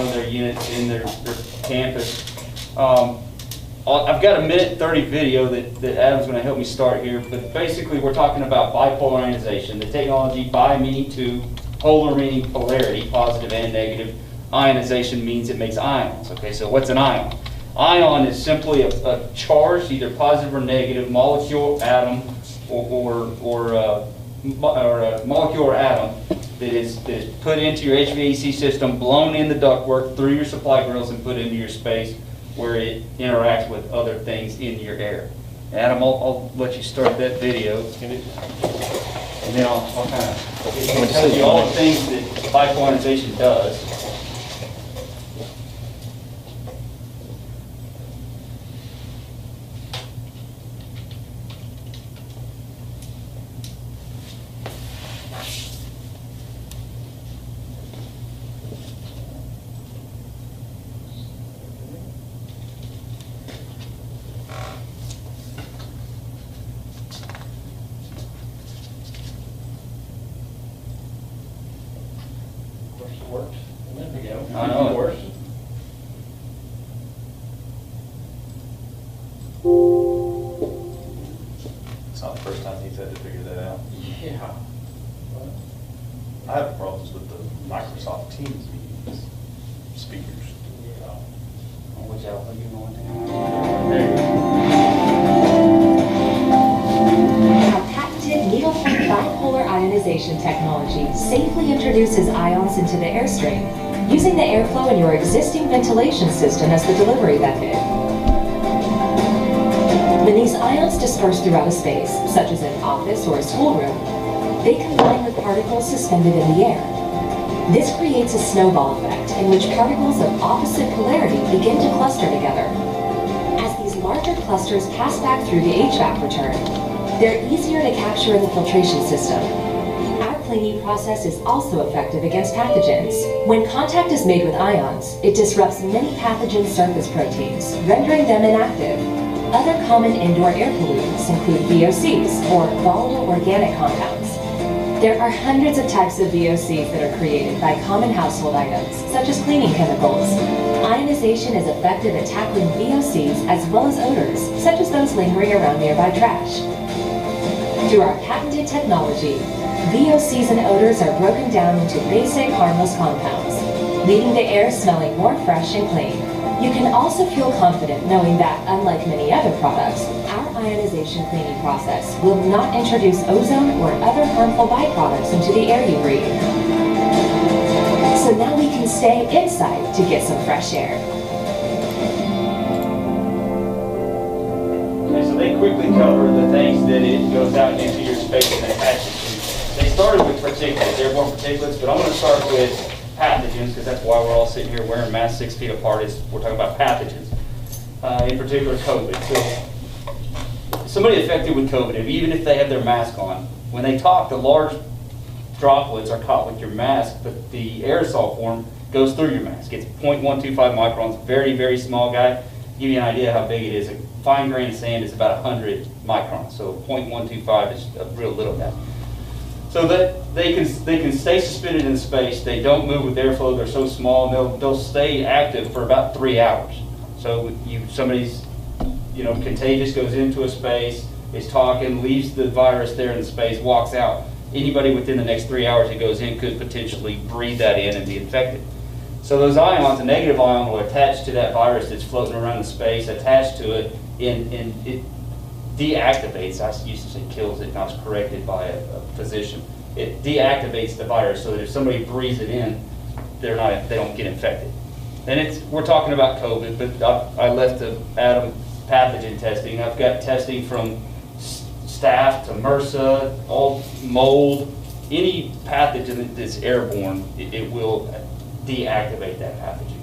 one of their units in their campus. I've got a 1:30 video that Adam's going to help me start here, but basically we're talking about bipolar ionization. The technology, bi meaning two, polar meaning polarity, positive and negative. Ionization means it makes ions. Okay, so what's an ion? Ion is simply a charged, either positive or negative, molecule, atom, or a molecule or atom that is put into your HVAC system, blown in the ductwork through your supply grills and put into your space where it interacts with other things in your air. Adam, I'll let you start that video. And then I'll kind of tell you all the things that bipolarization does. Works. There we go. I know it works. It's not the first time he's had to figure that out. Yeah. I have problems with the Microsoft Teams meetings speakers. Yeah. Which alpha you going to? There you go. Our patented needle-point bipolar ionization technology safely introduces ions into the airstream, using the airflow in your existing ventilation system as the delivery method. When these ions disperse throughout a space, such as an office or a schoolroom, they combine with particles suspended in the air. This creates a snowball effect in which particles of opposite polarity begin to cluster together. As these larger clusters pass back through the HVAC return, they're easier to capture in the filtration system. Our cleaning process is also effective against pathogens. When contact is made with ions, it disrupts many pathogen surface proteins, rendering them inactive. Other common indoor air pollutants include VOCs, or volatile organic compounds. There are hundreds of types of VOCs that are created by common household items, such as cleaning chemicals. Ionization is effective at tackling VOCs as well as odors, such as those lingering around nearby trash. Through our patented technology, VOCs and odors are broken down into basic harmless compounds, leaving the air smelling more fresh and clean. You can also feel confident knowing that, unlike many other products, our ionization cleaning process will not introduce ozone or other harmful byproducts into the air you breathe. So now we can stay inside to get some fresh air. Okay, so they quickly cover the things that it goes out into your space and attaches to. They started with particulates, airborne particulates, but I'm going to start with pathogens, because that's why we're all sitting here wearing masks 6 feet apart. We're talking about pathogens, in particular COVID. So somebody affected with COVID, even if they have their mask on, when they talk, the large droplets are caught with your mask, but the aerosol form goes through your mask. It's 0.125 microns, very, very small guy. To give you an idea how big it is, a fine grain of sand is about 100 microns, so 0.125 is a real little guy. So that they can stay suspended in space. They don't move with airflow. They're so small, and they'll stay active for about 3 hours. So somebody's contagious, goes into a space, is talking, leaves the virus there in the space, walks out. Anybody within the next 3 hours it goes in could potentially breathe that in and be infected. So those ions, a negative ion, will attach to that virus that's floating around the space, attach to it, and it deactivates. I used to say kills it, and I was corrected by a physician. It deactivates the virus so that if somebody breathes it in, they don't get infected. And we're talking about COVID, but I left the Adam pathogen testing. I've got testing from staph to MRSA, all mold, any pathogen that's airborne, it will deactivate that pathogen.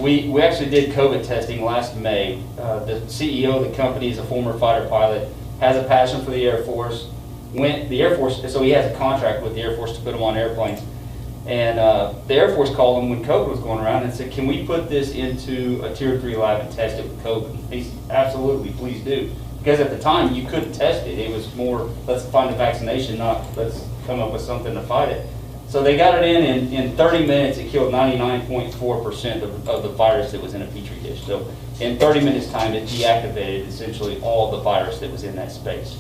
We actually did COVID testing last May. The CEO of the company is a former fighter pilot, has a passion for the Air Force. So he has a contract with the Air Force to put him on airplanes. And the Air Force called him when COVID was going around and said, can we put this into a Tier 3 lab and test it with COVID? He said, absolutely, please do. Because at the time, you couldn't test it. It was more, let's find a vaccination, not let's come up with something to fight it. So they got it in 30 minutes, it killed 99.4% of the virus that was in a petri dish. So in 30 minutes time, it deactivated essentially all the virus that was in that space.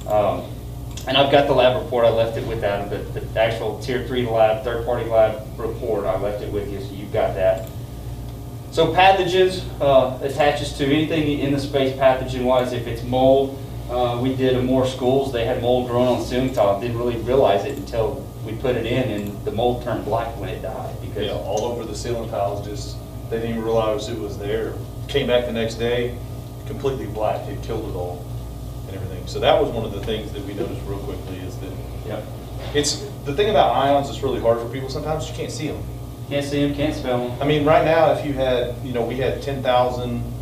And I've got the lab report, I left it with Adam, the actual tier 3 lab, third-party lab report, I left it with you, so you've got that. So pathogens attaches to anything in the space pathogen-wise. If it's mold, we did in more schools, they had mold growing on ceiling tile, didn't really realize it until we put it in, and the mold turned black when it died. Because Yeah, all over the ceiling tiles, just, they didn't even realize it was there. Came back the next day, completely black, it killed it all and everything. So that was one of the things that we noticed real quickly is that, yeah. it's, the thing about ions that's really hard for people sometimes, you can't see them. Can't see them, can't smell them. I mean, right now, if you had, we had 10,000,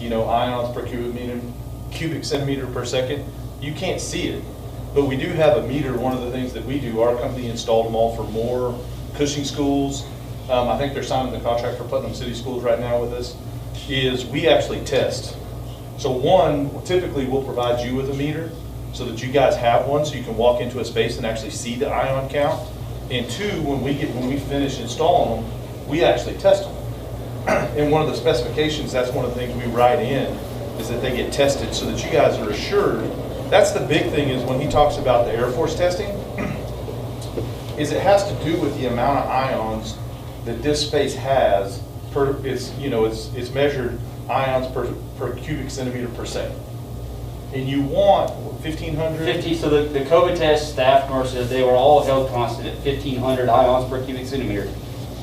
ions per cubic centimeter per second, you can't see it. But we do have a meter. One of the things that we do, our company installed them all for more Cushing schools. I think they're signing the contract for Putnam City Schools right now with us, is we actually test. So one, typically we'll provide you with a meter so that you guys have one so you can walk into a space and actually see the ion count. And two, when we finish installing them, we actually test them. And one of the specifications, that's one of the things we write in, is that they get tested so that you guys are assured. That's the big thing, is when he talks about the Air Force testing, is it has to do with the amount of ions that this space has per, it's measured ions per cubic centimeter per second. And you want 1,500? 50, so the COVID test staff nurses, they were all held constant at 1,500 ions per cubic centimeter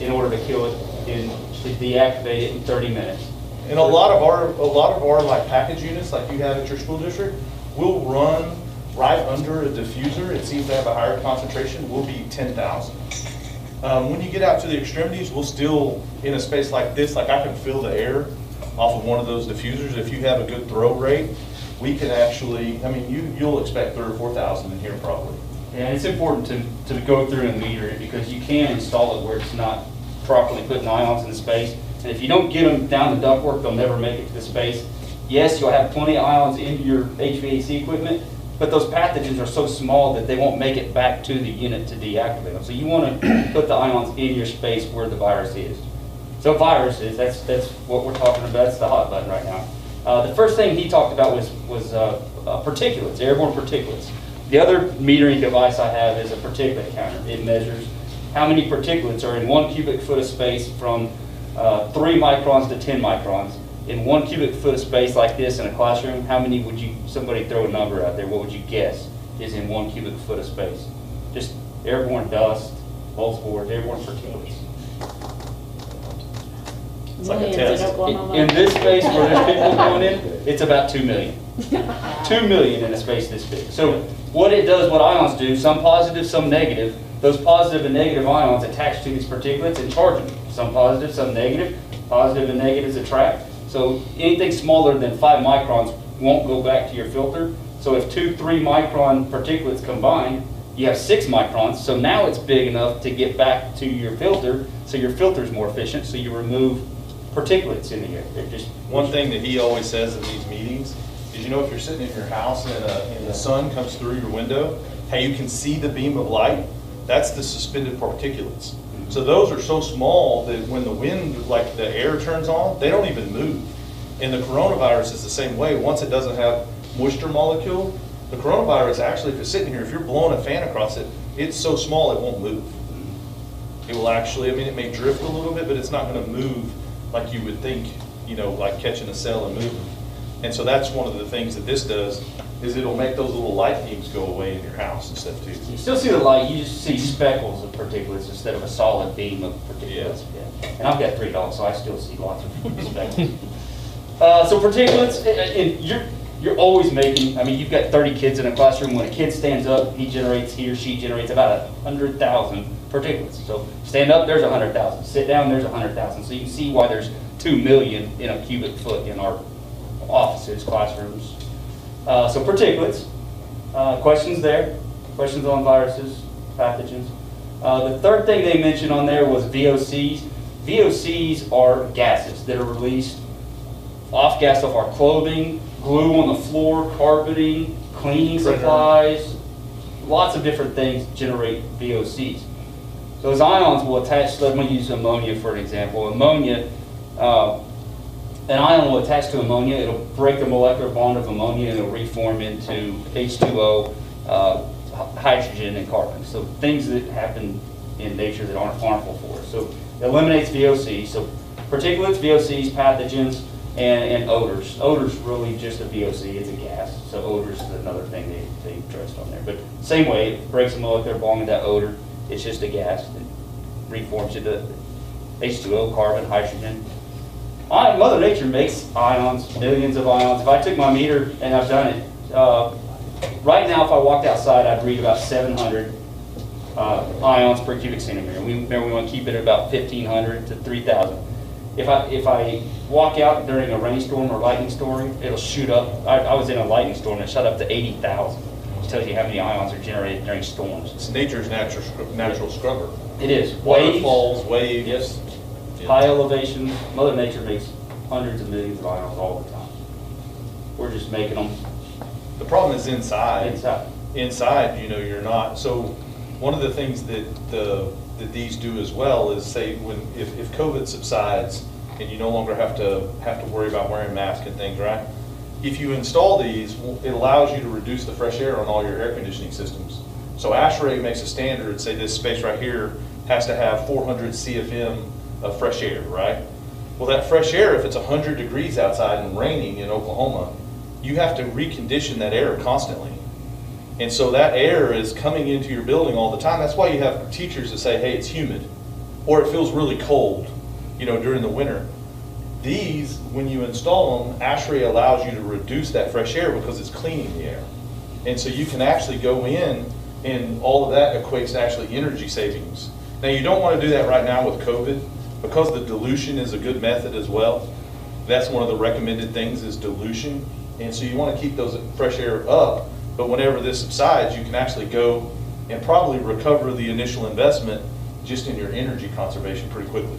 in order to kill it, to deactivate it in 30 minutes. And a lot of our like package units, like you have at your school district, will run right under a diffuser. It seems to have a higher concentration. Will be 10,000. When you get out to the extremities, we'll still, in a space like this, like I can fill the air off of one of those diffusers. If you have a good throw rate, we can actually, I mean, you'll expect 3,000 or 4,000 in here probably. Yeah, it's important to go through and meter it because you can install it where it's not properly putting ions in the space. And if you don't get them down the ductwork, they'll never make it to the space. Yes, you'll have plenty of ions in your HVAC equipment, but those pathogens are so small that they won't make it back to the unit to deactivate them. So you want to put the ions in your space where the virus is. So viruses, that's what we're talking about. That's the hot button right now. The first thing he talked about was particulates, airborne particulates. The other metering device I have is a particulate counter. It measures how many particulates are in 1 cubic foot of space from 3 microns to 10 microns. In 1 cubic foot of space like this in a classroom, how many would somebody throw a number out there, what would you guess is in 1 cubic foot of space? Just airborne dust, mold spores, airborne particulates. It's like a test. In this space where there's people going in, it's about 2 million. 2 million in a space this big. So what it does, what ions do, some positive, some negative, those positive and negative ions attach to these particulates and charge them. Some positive, some negative. Positive and negatives attract. So anything smaller than 5 microns won't go back to your filter. So if 2, 3 micron particulates combine, you have 6 microns. So now it's big enough to get back to your filter. So your filter is more efficient. So you remove particulates in the air. They're just one thing that he always says in these meetings is, if you're sitting in your house and the sun comes through your window, how you can see the beam of light, that's the suspended particulates. So those are so small that when the wind, like the air turns on, they don't even move. And the coronavirus is the same way. Once it doesn't have moisture molecule, the coronavirus actually, if it's sitting here, if you're blowing a fan across it, it's so small it won't move. It will actually, it may drift a little bit, but it's not going to move like you would think, like catching a cell and moving. And so that's one of the things that this does, is it'll make those little light beams go away in your house and stuff too. You still see the light, you just see speckles of particulates instead of a solid beam of particulates. Yeah. And I've got 3 dogs, so I still see lots of speckles. So particulates, and you're always making, you've got 30 kids in a classroom. When a kid stands up, he or she generates about 100,000 particulates. So stand up, there's 100,000. Sit down, there's 100,000. So you can see why there's 2 million in a cubic foot in our offices, classrooms. So particulates. Questions there? Questions on viruses, pathogens? The third thing they mentioned on there was VOCs. VOCs are gases that are released off our clothing, glue on the floor, carpeting, cleaning supplies, lots of different things generate VOCs. those ions will attach, let me use ammonia for an example. Ammonia, an ion will attach to ammonia, it'll break the molecular bond of ammonia and it'll reform into H2O, hydrogen and carbon. So things that happen in nature that aren't harmful for us. So it eliminates VOC, so particulates, VOCs, pathogens, and odors. Odors really just a VOC, it's a gas. So odors is another thing they addressed on there. But same way, it breaks the molecular bond of that odor, it's just a gas that reforms into H2O, carbon, hydrogen. Mother Nature makes ions, millions of ions. If I took my meter, and I've done it, right now if I walked outside, I'd read about 700 ions per cubic centimeter. Remember, we want to keep it at about 1,500 to 3,000. If I walk out during a rainstorm or lightning storm, it'll shoot up. I was in a lightning storm, it shot up to 80,000. Which tells you how many ions are generated during storms. It's nature's natural scrubber. It is. Waterfalls, waves. Yes. Yeah. High elevations. Mother Nature makes hundreds of millions of ions all the time. We're just making them The problem is inside. inside. Inside, you're not. So one of the things that these do as well is say if COVID subsides and you no longer have to worry about wearing masks and things, right? If you install these, it allows you to reduce the fresh air on all your air conditioning systems. So ASHRAE makes a standard, say this space right here has to have 400 CFM of fresh air, right? Well, that fresh air, if it's 100 degrees outside and raining in Oklahoma, you have to recondition that air constantly. And so that air is coming into your building all the time. That's why you have teachers that say, hey, it's humid, or it feels really cold, during the winter. These, when you install them, ASHRAE allows you to reduce that fresh air because it's cleaning the air. And so you can actually go in, and all of that equates to actually energy savings. Now, you don't want to do that right now with COVID, because the dilution is a good method as well. That's one of the recommended things is dilution. And so you want to keep those fresh air up, but whenever this subsides, you can actually go and probably recover the initial investment just in your energy conservation pretty quickly.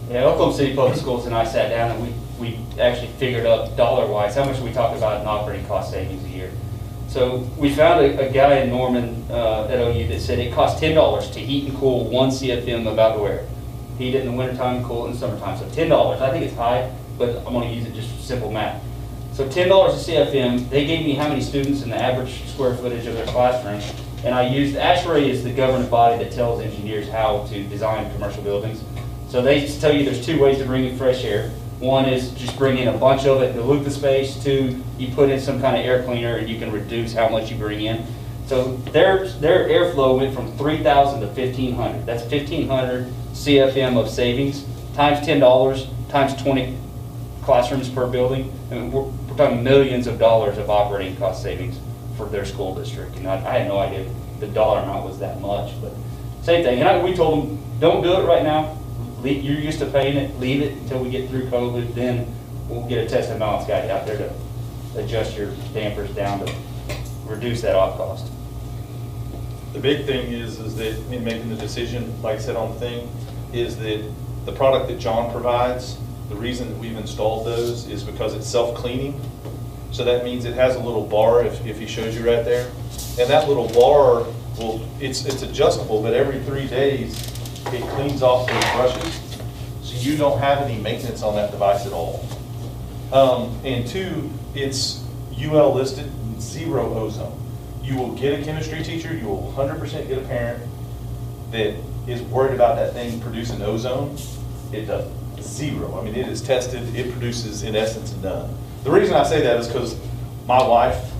Yeah, Oklahoma City Public Schools and I sat down and we actually figured up dollar-wise how much we talk about in operating cost savings a year. So we found a guy in Norman at OU that said it costs $10 to heat and cool 1 CFM of outdoor air. Heat it in the wintertime, cool it in the summertime. So $10, I think it's high, but I'm going to use it just for simple math. So $10 a CFM, they gave me how many students and the average square footage of their classroom. And I used, ASHRAE is the governing body that tells engineers how to design commercial buildings. So they tell you there's 2 ways to bring in fresh air. One is just bring in a bunch of it, dilute the space. 2, you put in some kind of air cleaner and you can reduce how much you bring in. So their airflow went from 3,000 to 1,500. That's 1,500 CFM of savings times $10 times 20 classrooms per building. And we're talking millions of dollars of operating cost savings for their school district. And I had no idea the dollar amount was that much, but same thing. And we told them, don't do it right now. You're used to paying it, leave it until we get through COVID, then we'll get a test and balance guy out there to adjust your dampers down to reduce that op cost. The big thing is that in making the decision, like I said on the thing, is that the product that John provides, the reason that we've installed those is because it's self-cleaning. So that means it has a little bar, if he shows you right there. And that little bar, it's adjustable, but every 3 days, it cleans off those brushes. So you don't have any maintenance on that device at all. And 2, it's UL listed, 0 ozone. You will get a chemistry teacher, you will 100% get a parent that is worried about that thing producing ozone. It doesn't. 0. I mean, it is tested, it produces in essence none. The reason I say that is because my wife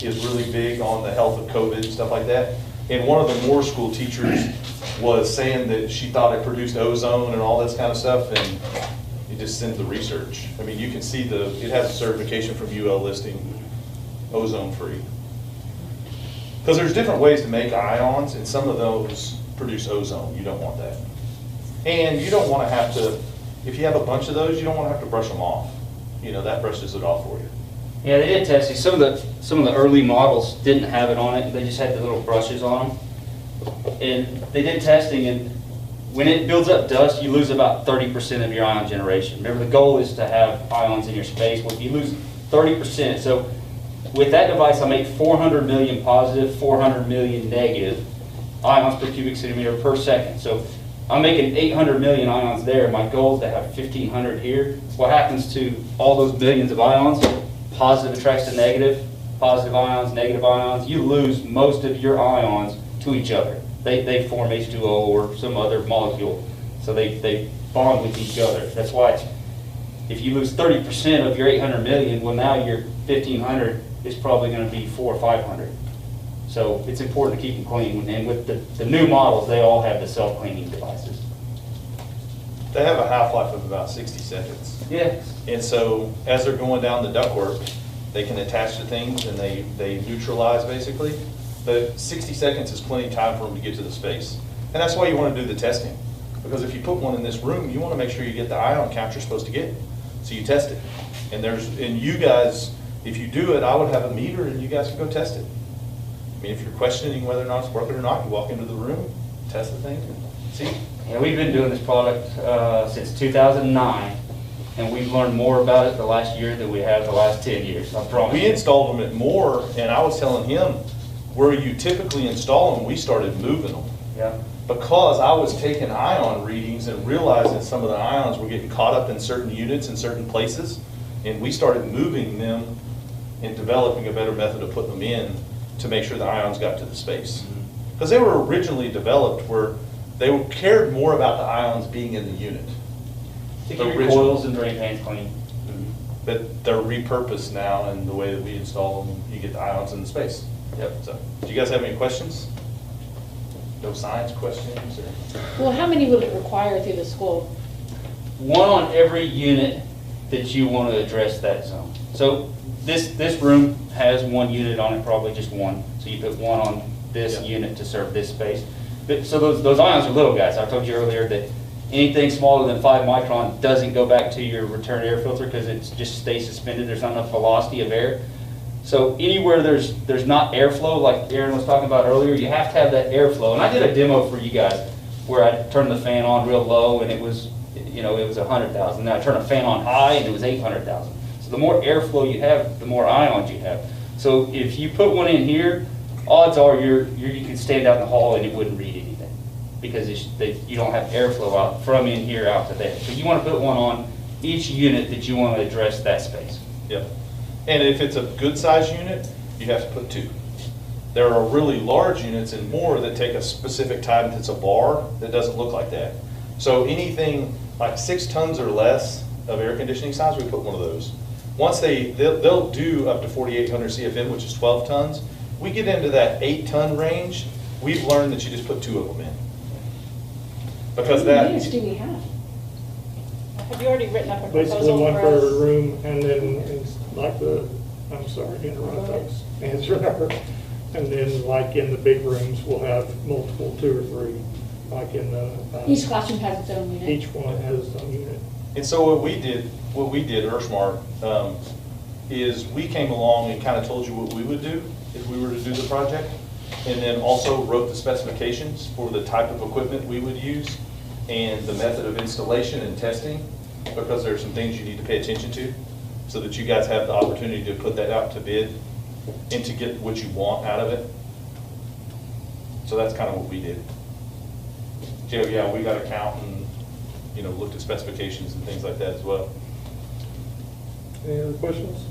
is really big on the health of COVID and stuff like that. And one of the Moore School teachers was saying that she thought it produced ozone and all this kind of stuff, and you just send the research. I mean, you can see it has a certification from UL listing ozone free. Because there's different ways to make ions, and some of those produce ozone. You don't want that. And you don't want to have to, if you have a bunch of those, you don't want to have to brush them off. That brushes it off for you. Yeah, they did testing. Some of the early models didn't have it on it. They just had the little brushes on them. And they did testing, and when it builds up dust, you lose about 30% of your ion generation. Remember, the goal is to have ions in your space. Well, you lose 30%. So with that device, I make 400 million positive, 400 million negative ions per cubic centimeter per second. So I'm making 800 million ions there. My goal is to have 1,500 here. What happens to all those billions of ions? Positive attracts to negative, positive ions, negative ions. You lose most of your ions to each other. They form H2O or some other molecule. So they bond with each other. That's why if you lose 30% of your 800 million, well now your 1,500 is probably going to be 400 or 500. So it's important to keep them clean. And with the new models, they all have the self-cleaning devices. They have a half-life of about 60 seconds. Yeah. And so as they're going down the ductwork, they can attach to things and they neutralize basically. But 60 seconds is plenty of time for them to get to the space. And that's why you want to do the testing. Because if you put one in this room, you want to make sure you get the ion count you're supposed to get. So you test it. And you guys, if you do it, I would have a meter and you guys can go test it. I mean, if you're questioning whether or not it's working or not, you walk into the room, test the thing, and see. Yeah, we've been doing this product since 2009, and we've learned more about it the last year than we have the last 10 years, I promise. We installed them at more, and I was telling him, where you typically install them, we started moving them. Yeah. Because I was taking ion readings and realizing some of the ions were getting caught up in certain units in certain places, and we started moving them and developing a better method of putting them in to make sure the ions got to the space. Because they were originally developed where they cared more about the ions being in the unit. To keep your coils and drain pans clean. But they're repurposed now, and the way that we install them, you get the ions in the space. Yep. So, do you guys have any questions? No science questions? Or? Well, how many would it require through the school? One on every unit that you want to address that zone. So this room has one unit on it, probably just one. So you put one on this unit to serve this space. But, so those ions are little guys. I told you earlier that anything smaller than 5 micron doesn't go back to your return air filter because it just stays suspended. There's not enough velocity of air. So anywhere there's not airflow, like Aaron was talking about earlier, you have to have that airflow. And I did a demo for you guys where I turned the fan on real low and it was, it was 100,000. Then I turned a fan on high and it was 800,000. So the more airflow you have, the more ions you have. So if you put one in here, odds are you can stand out in the hall and it wouldn't read anything because you don't have airflow out from in here out to there. So you want to put one on each unit that you want to address that space. Yep. And if it's a good size unit, you have to put 2. There are really large units and more that take a specific type that's a bar that doesn't look like that. So anything like 6 tons or less of air conditioning size, we put one of those. Once they'll do up to 4,800 CFM, which is 12 tons. We get into that 8-ton range, we've learned that you just put 2 of them in. Because How many units do we have? Have you already written up a Basically, proposal one for per us? room, and then it's like I'm sorry to interrupt, I was answering her. And then like in the big rooms, we'll have multiple, 2 or 3, like in the. Each classroom has its own unit. Each one has its own unit. And so what we did, Earthsmart, is we came along and kind of told you what we would do if we were to do the project, and then also wrote the specifications for the type of equipment we would use and the method of installation and testing, because there are some things you need to pay attention to so that you guys have the opportunity to put that out to bid and to get what you want out of it. So that's kind of what we did. Joe, yeah, we got a count and looked at specifications and things like that as well. Any other questions?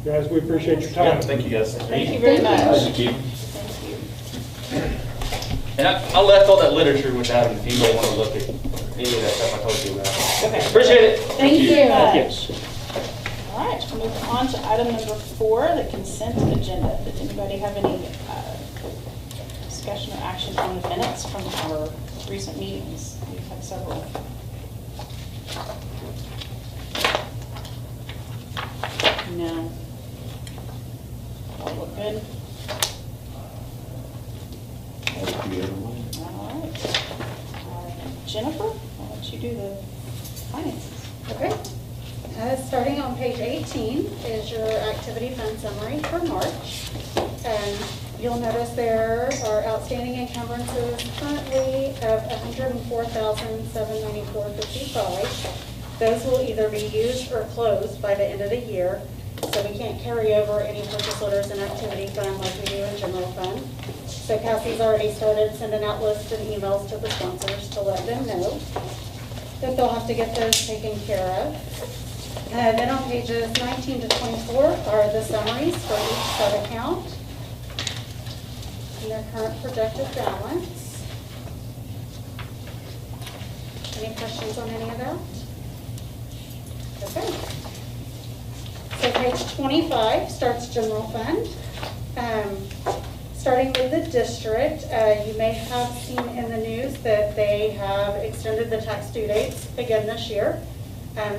Guys, we appreciate your Yeah, time. thank you guys. Thank you very much. Thank you. Thank you. And I left all that literature with Adam if anybody want to look at any of that stuff I told you about. Okay. Appreciate it. Thank you very much. Yes. All right, we'll move on to item number 4, the consent agenda. Did anybody have any discussion or action on the minutes from our recent meetings? We've had several. No. All look good? All right. Jennifer, I'll let you do the finances. Okay. Starting on page 18 is your activity fund summary for March. And you'll notice there are outstanding encumbrances currently of $104,794.55. Those will either be used or closed by the end of the year. So we can't carry over any purchase orders in activity fund like we do in general fund. So Cassie's already started sending out lists and emails to the sponsors to let them know that they'll have to get those taken care of. Then on pages 19 to 24 are the summaries for each sub-account and their current projected balance. Any questions on any of that? Okay. So page 25 starts general fund. Starting with the district, you may have seen in the news that they have extended the tax due dates again this year.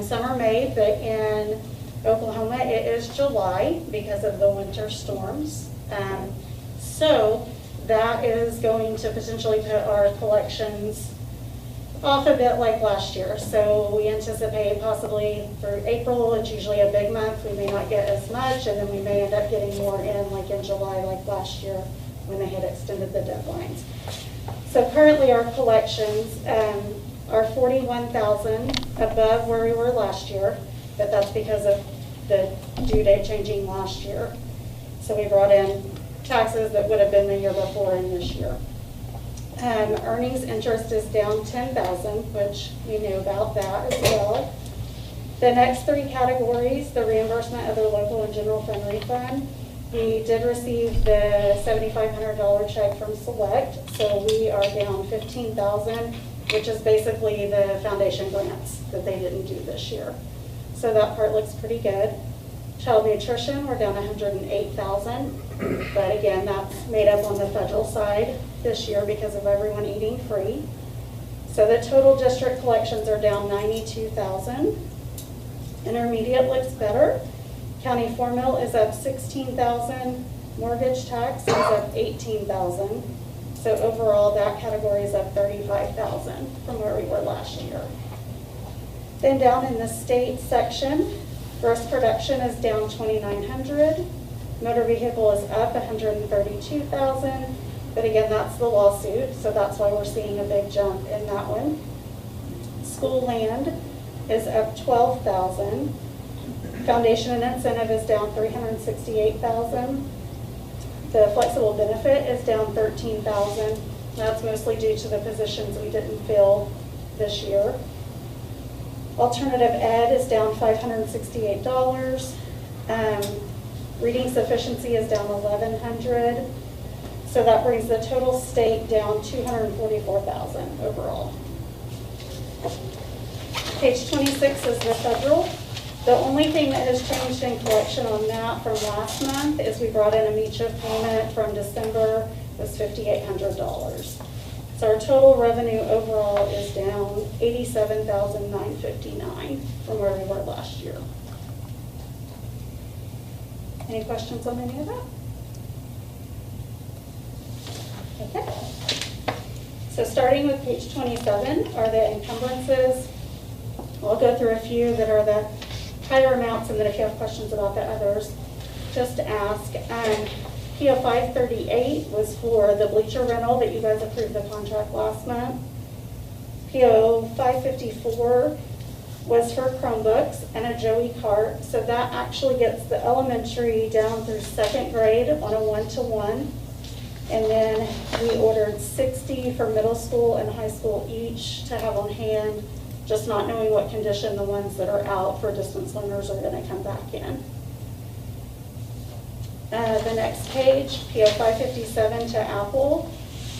Some are May, but in Oklahoma it is July because of the winter storms. So that is going to potentially put our collections off a bit like last year. So we anticipate possibly for April, it's usually a big month, we may not get as much, and then we may end up getting more in like in July like last year when they had extended the deadlines. So currently our collections are $41,000 above where we were last year, but that's because of the due date changing last year. So we brought in taxes that would have been the year before and this year. Earnings interest is down $10,000, which you knew about that as well. The next three categories, the reimbursement of their local and general fund refund, we did receive the $7,500 check from Select, so we are down $15,000, which is basically the foundation grants that they didn't do this year. So that part looks pretty good. Child nutrition, we're down $108,000, but again, that's made up on the federal side this year because of everyone eating free. So the total district collections are down $92,000. Intermediate looks better. County formula is up $16,000. Mortgage tax is up $18,000. So overall, that category is up $35,000 from where we were last year. Then down in the state section, gross production is down $2,900. Motor vehicle is up $132,000. But again, that's the lawsuit, so that's why we're seeing a big jump in that one. School land is up $12,000. Foundation and incentive is down $368,000. The flexible benefit is down $13,000. That's mostly due to the positions we didn't fill this year. Alternative ed is down $568. Reading sufficiency is down $1,100. So that brings the total state down $244,000 overall. Page 26 is the federal. The only thing that has changed in collection on that from last month is we brought in a MICHA payment from December, was $5,800. So our total revenue overall is down $87,959 from where we were last year. Any questions on any of that? Okay. So starting with page 27 are the encumbrances. I'll go through a few that are the higher amounts, and then if you have questions about the others, just ask. PO 538 was for the bleacher rental that you guys approved the contract last month. PO 554 was for Chromebooks and a Joey cart. So that actually gets the elementary down through second grade on a 1-to-1. And then we ordered 60 for middle school and high school each to have on hand, just not knowing what condition the ones that are out for distance learners are going to come back in. The next page, PO 557 to Apple.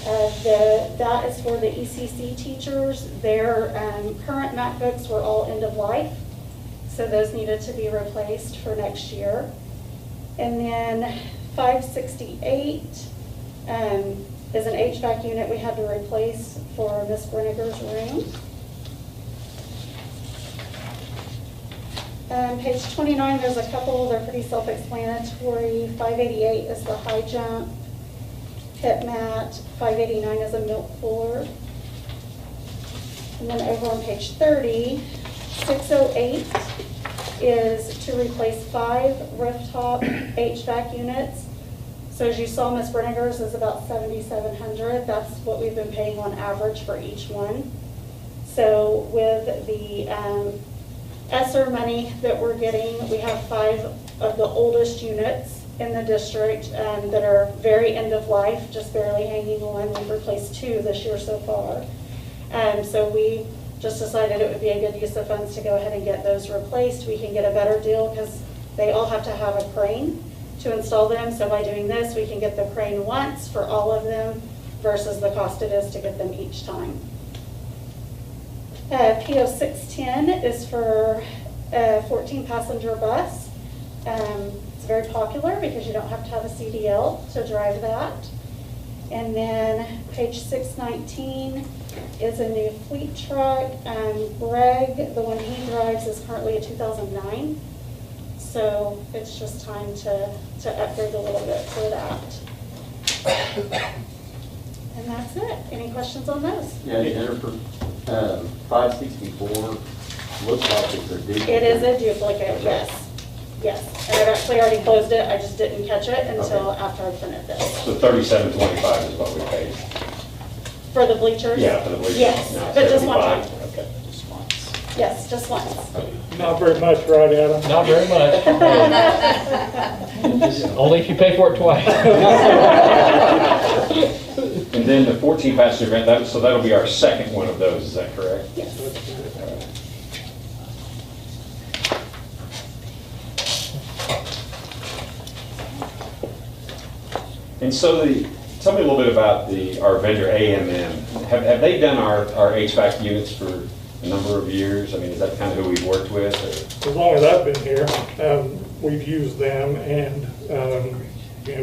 That is for the ECC teachers. Their current MacBooks were all end of life, so those needed to be replaced for next year. And then 568 is an HVAC unit we had to replace for Miss Brenniger's room. Page 29, there's a couple, they're pretty self-explanatory. 588 is the high jump pit mat. 589 is a milk cooler. And then over on page 30, 608 is to replace 5 rooftop HVAC units. So as you saw, Ms. Brenniger's is about $7,700. That's what we've been paying on average for each one. So with the ESSER money that we're getting, we have 5 of the oldest units in the district that are very end of life, just barely hanging on. We've replaced 2 this year so far. So we just decided it would be a good use of funds to go ahead and get those replaced. We can get a better deal because they all have to have a crane to install them. So by doing this, we can get the crane once for all of them versus the cost it is to get them each time. PO 610 is for a 14-passenger bus. It's very popular because you don't have to have a CDL to drive that. And then page 619 is a new fleet truck. Greg, the one he drives, is currently a 2009. So it's just time to upgrade a little bit for that. And that's it. Any questions on those? Yeah, Jennifer, 564 looks like it's a duplicate. It is a duplicate, yes. Yes. And I've actually already closed it. I just didn't catch it until after I printed this. So $37.25 is what we paid. For the bleachers? Yeah, for the bleachers. Yes, No, but just one 75. time. Okay. Just once. Yes, just once. Not very much, right, Adam? Not very much. Only if you pay for it twice. And then the 14-passenger van, so that'll be our second one of those, is that correct? Yes. And so tell me a little bit about our vendor AMM. Have they done our HVAC units for a number of years? I mean, is that kind of who we've worked with? Or? As long as I've been here, we've used them, and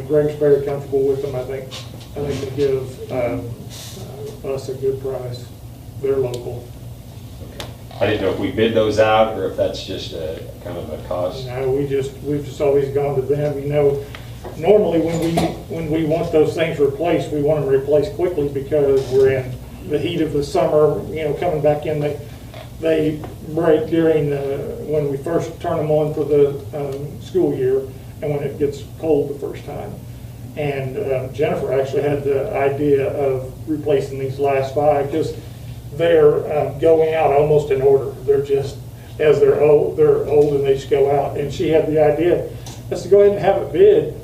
Greg's very comfortable with them. I think they give us a good price. They're local. Okay. I didn't know if we bid those out or if that's just a kind of a cost. No, we've just always gone to them. Normally when we want those things replaced, we want them replaced quickly because we're in the heat of the summer. Coming back in, they break during when we first turn them on for the school year, and when it gets cold the first time. And Jennifer actually had the idea of replacing these last 5 because they're going out almost in order. They're just, as they're old and they just go out. And she had the idea, let's go ahead and have it bid.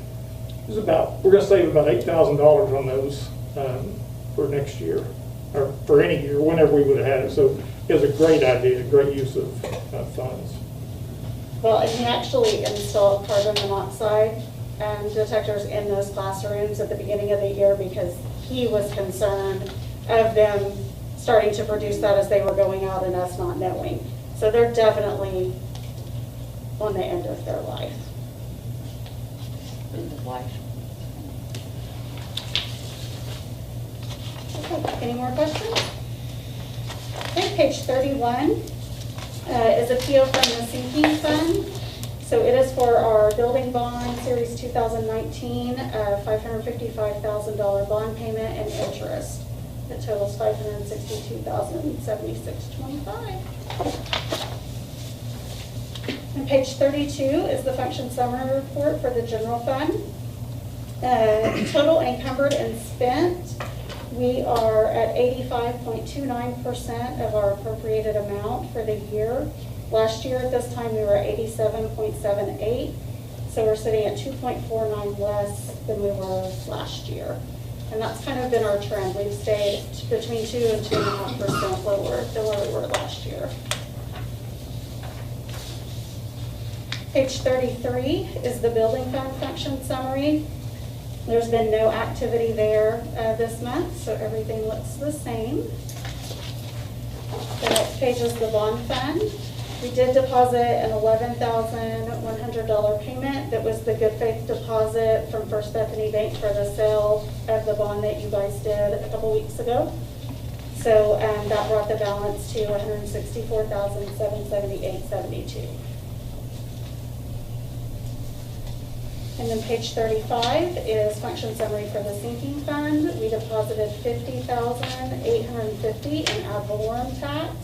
We're going to save about $8,000 on those for next year, or for any year, whenever we would have had it. So it was a great idea, a great use of funds. Well, and he actually installed carbon monoxide detectors in those classrooms at the beginning of the year because he was concerned of them starting to produce that as they were going out and us not knowing. So they're definitely on the end of their life. End of life. Okay, any more questions? Okay, page 31 is a PO from the sinking fund. So it is for our building bond series 2019, $555,000 bond payment and interest. It totals $562,076.25. And page 32 is the function summary report for the general fund. Total encumbered and spent, we are at 85.29% of our appropriated amount for the year. Last year at this time we were at 87.78, so we're sitting at 2.49 less than we were last year. And that's kind of been our trend. We've stayed between 2 and 2.5% lower than where we were last year. Page 33 is the building fund function summary. There's been no activity there this month, so everything looks the same. The next page is the bond fund. We did deposit an $11,100 payment that was the good faith deposit from First Bethany Bank for the sale of the bond that you guys did a couple weeks ago. So that brought the balance to $164,778.72. And then page 35 is function summary for the sinking fund. We deposited $50,850 in ad valorem tax.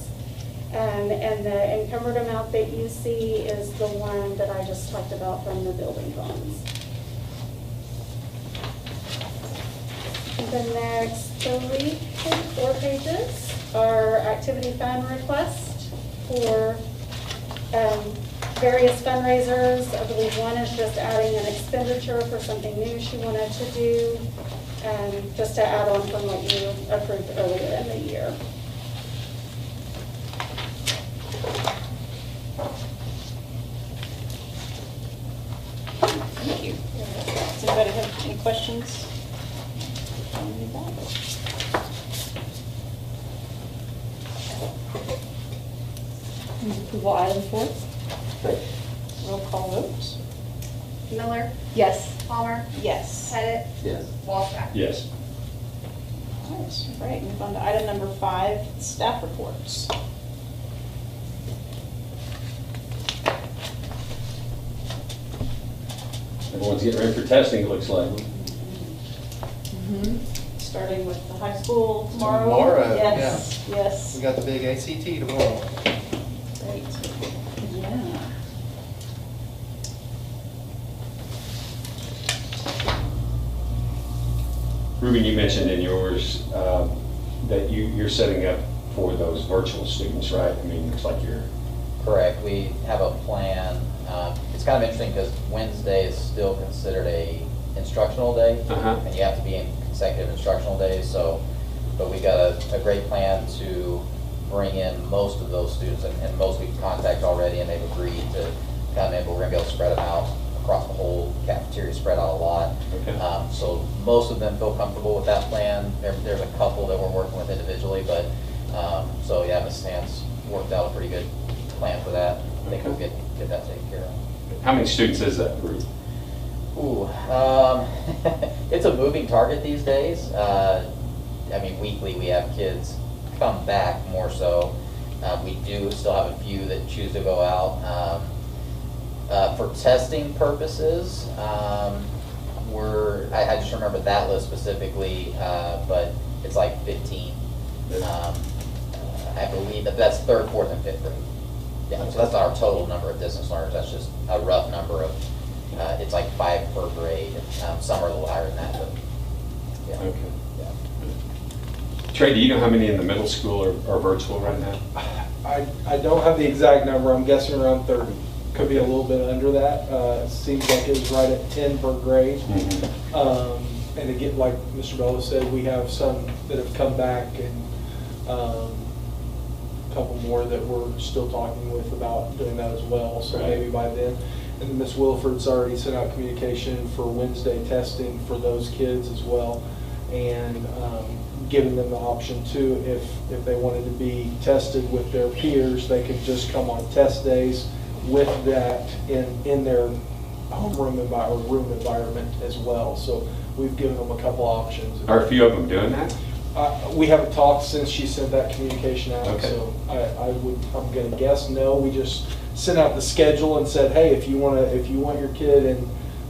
And the encumbered amount that you see is the one that I just talked about from the building bonds. The next 4 pages are activity fund request for various fundraisers. I believe one is just adding an expenditure for something new she wanted to do, just to add on from what you approved earlier in the year. Thank you. Does anybody have any questions? Approval item 4? Roll call vote. Miller, Yes. Palmer, Yes. Pettit, Yes. Walczak. Yes. All right, move on to item number 5, staff reports. Everyone's getting ready for testing, it looks like. Starting with the high school tomorrow? Tomorrow, Yes, yes. We got the big ACT tomorrow. Great. Yeah. Ruben, you mentioned in yours that you're setting up for those virtual students, right? I mean, it's like you're... Correct. We have a plan. It's kind of interesting because Wednesday is still considered a instructional day, and you have to be in consecutive instructional days. So, but we got a great plan to bring in most of those students, and most we've contacted already, and they've agreed to come in. But we're going to be able to spread them out across the whole cafeteria, spread out a lot. Okay. So most of them feel comfortable with that plan. There's a couple that we're working with individually, but so yeah, Ms. Sands worked out a pretty good plan for that. I think we'll get that taken care of. How many students is that group? Ooh, it's a moving target these days. I mean, weekly we have kids come back more so. We do still have a few that choose to go out. For testing purposes, I just remember that list specifically, but it's like 15. I believe that's 3rd, 4th, and 5th grade. Yeah, so that's our total number of distance learners. That's just a rough number of, it's like 5 per grade. Some are a little higher than that, but yeah. Okay. Yeah. Trey, do you know how many in the middle school are virtual right now? I don't have the exact number. I'm guessing around 30. Could be a little bit under that. Seems like it was right at 10 per grade. And again, like Mr. Bello said, we have some that have come back, and a couple more that we're still talking with about doing that as well. So maybe by then. And then Ms. Wilford's already sent out communication for Wednesday testing for those kids as well, and giving them the option too, if they wanted to be tested with their peers, they could just come on test days with that in their homeroom room environment as well. So we've given them a couple options. Are a few of them doing that? We haven't talked since she sent that communication out, Okay. so I'm going to guess no. We just sent out the schedule and said, hey, if you want your kid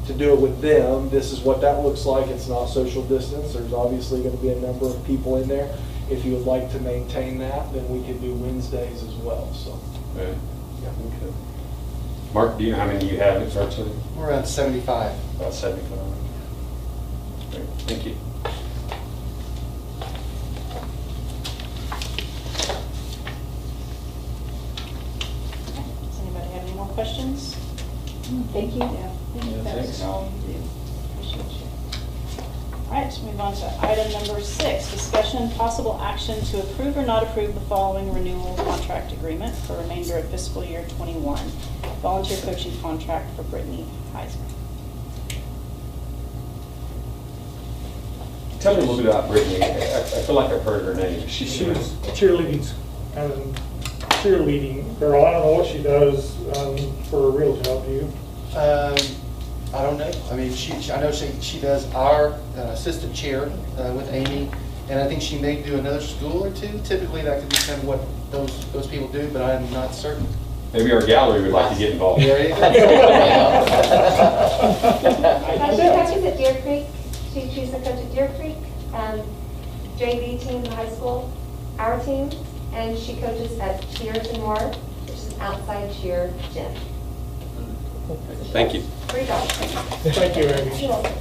to do it with them, this is what that looks like. It's not social distance. There's obviously going to be a number of people in there. If you would like to maintain that, then we could do Wednesdays as well. So, Yeah. Okay. Mark, do you know how many you have at virtually? We're around 75. About 75. Great. Thank you. Does anybody have any more questions? Thank you. Yeah. Yeah, That's thanks. all you do. Appreciate you. All right, let's move on to item number 6, discussion and possible action to approve or not approve the following renewal contract agreement for remainder of fiscal year 21. Volunteer coaching contract for Bethany Heisman. Tell me a little bit about Brittany. I feel like I've heard her name. She was cheerleading girl. I don't know what she does for a real job. Do you? I don't know. I mean, I know she does our assistant chair with Amy, and I think she may do another school or two. Typically, that could be kind of what those people do, but I'm not certain. Maybe our gallery would like to get involved. There you go. She coaches at Deer Creek. She's the coach at Deer Creek, JV team in high school, our team, and she coaches at Cheers and More, which is an outside cheer gym. Thank you. Great job. Thank you, Amy. You're welcome.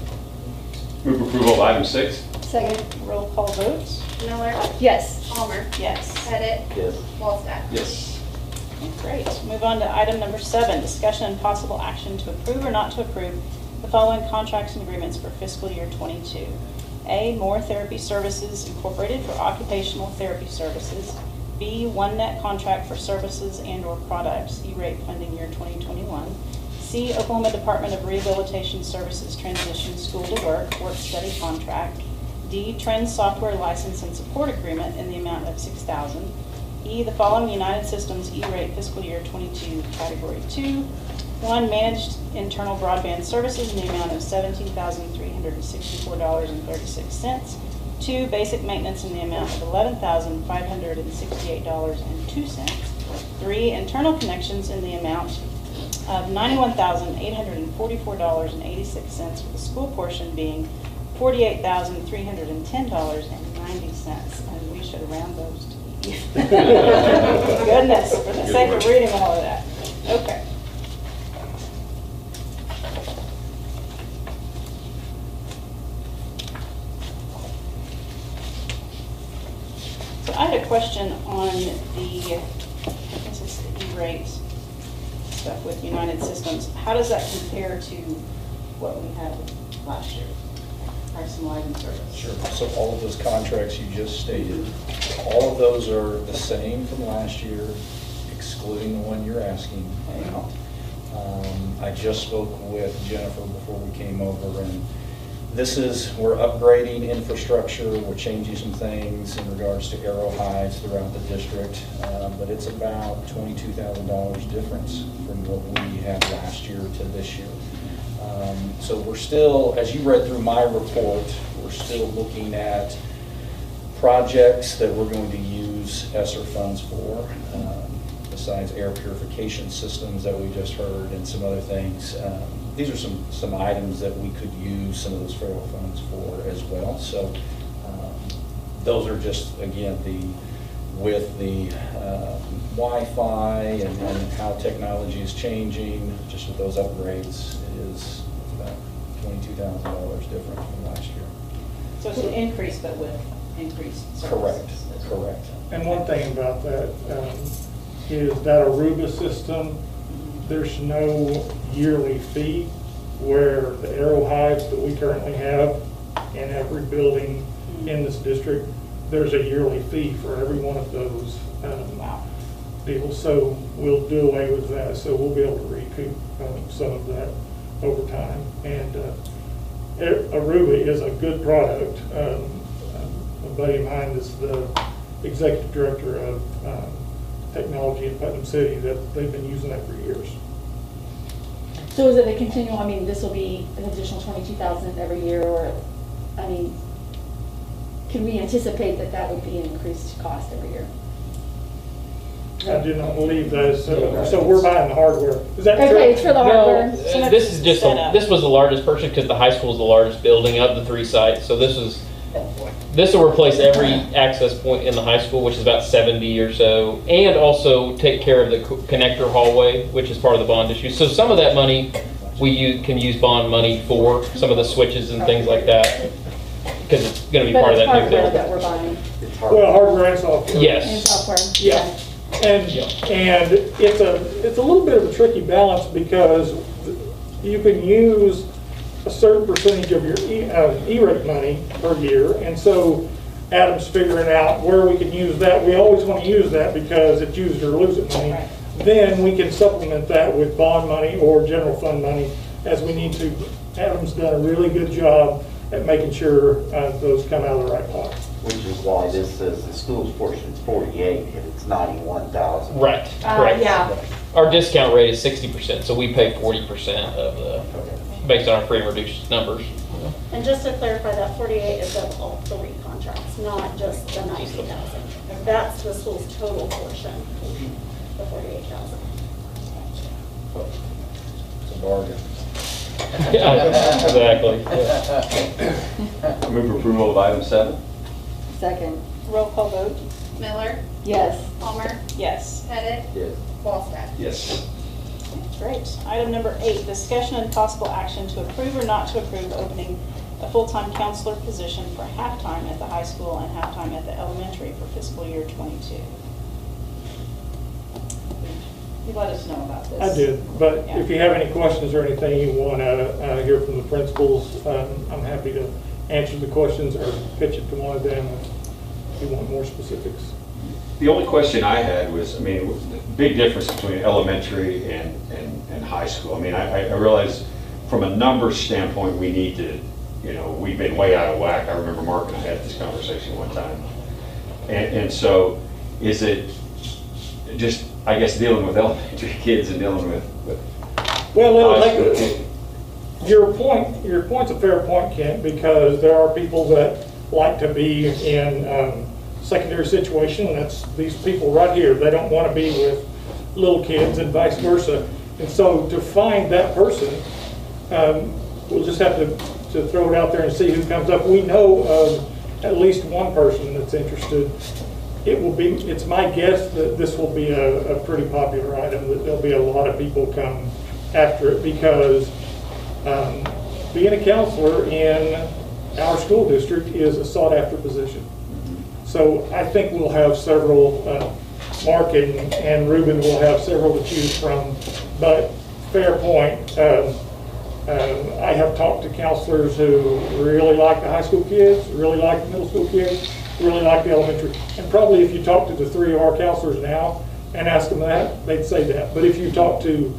Move approval of item 6. Second. Roll call vote. Miller, Yes. Palmer, Yes. Pettit, Yes. Walczak. Yes. Great. Move on to item number 7, discussion and possible action to approve or not to approve the following contracts and agreements for fiscal year '22. A, More Therapy Services Incorporated for occupational therapy services. B, OneNet contract for services and/or products, E-rate funding year 2021. C, Oklahoma Department of Rehabilitation Services Transition School to Work, work-study contract. D, Trend Software License and Support Agreement in the amount of $6,000. E, the following United Systems E-rate fiscal year '22 category 2. 1, Managed Internal Broadband Services in the amount of $17,364.36. 2, Basic Maintenance in the amount of $11,568.02. 3, Internal Connections in the amount of $91,844.86, with the school portion being $48,310.90, and we should round those to be goodness, for the sake of reading all of that. Okay. So I had a question on this is the E-rate stuff with United Systems. How does that compare to what we had last year? Price and lighting service. Sure. So all of those contracts you just stated, all of those are the same from last year, excluding the one you're asking about. I just spoke with Jennifer before we came over, and we're upgrading infrastructure, we're changing some things in regards to arrow hides throughout the district, but it's about $22,000 difference from what we had last year to this year. So we're still, as you read through my report, we're still looking at projects that we're going to use ESSER funds for, besides air purification systems that we just heard and some other things. These are some items that we could use some of those federal funds for as well. So those are just, again, with the Wi-Fi and how technology is changing, just with those upgrades, it is about $22,000 different from last year. So it's an increase, but with increased services. Correct. And one thing about that is that Aruba system, there's no yearly fee, where the arrow hides that we currently have in every building in this district, there's a yearly fee for every one of those deals. So we'll do away with that. So we'll be able to recoup some of that over time. And Aruba is a good product. A buddy of mine is the executive director of technology in Putnam City, that they've been using that for years. So is it a continual, I mean, this will be an additional 22,000 every year, or, I mean, can we anticipate that that would be an increased cost every year? I do not believe that. So we're buying the hardware. Is that true? Okay, it's for the hardware. No, this is just, this was the largest purchase because the high school is the largest building of the 3 sites. So this will replace every access point in the high school, which is about 70 or so, and also take care of the connector hallway, which is part of the bond issue. So some of that money we can use bond money for, some of the switches and things like that, because it's going to be part of that new building. That we're buying. Well, hardware and software. Yes. And software. Yeah. And it's a little bit of a tricky balance, because you can use a certain percentage of your E-rate money per year, and so Adam's figuring out where we can use that. We always want to use that because it's use it or lose it money. Right. Then we can supplement that with bond money or general fund money as we need to. Adam's done a really good job at making sure those come out of the right pot. Which is why this says the school's portion is 48 and it's 91,000. Right, correct. Yeah. Our discount rate is 60%, so we pay 40% of based on our free and reduced numbers. And just to clarify, that 48 is of all 3 contracts, not just the 90,000. That's the school's total portion, the 48,000. It's a bargain. Yeah, exactly. Move approval of item 7. Second. Roll call vote. Miller, Yes. Palmer, Yes. Pettit, Yes. Wallstad. Yes. Great. Item number 8, discussion and possible action to approve or not to approve opening a full-time counselor position for half-time at the high school and half-time at the elementary for fiscal year '22. You let us know about this. I did, but Yeah. if you have any questions or anything you want to hear from the principals, I'm happy to answer the questions or pitch it to one of them if you want more specifics. The only question I had was, I mean, the big difference between elementary and high school. I mean, I realize from a numbers standpoint, we need to, you know, we've been way out of whack. I remember Mark and I had this conversation one time. And so is it just, I guess, dealing with elementary kids and dealing with Well, high school? your point's a fair point, Kent, because there are people that like to be in secondary situation. That's these people right here. They don't want to be with little kids and vice versa. And so to find that person, we'll just have to throw it out there and see who comes up. We know of at least one person that's interested. It's my guess that this will be a pretty popular item, that there'll be a lot of people come after it because being a counselor in our school district is a sought after position. So I think we'll have several, Mark and Ruben will have several to choose from, but fair point. I have talked to counselors who really like the high school kids, really like the middle school kids, really like the elementary. And probably if you talk to the three of our counselors now and ask them that, they'd say that. But if you talk to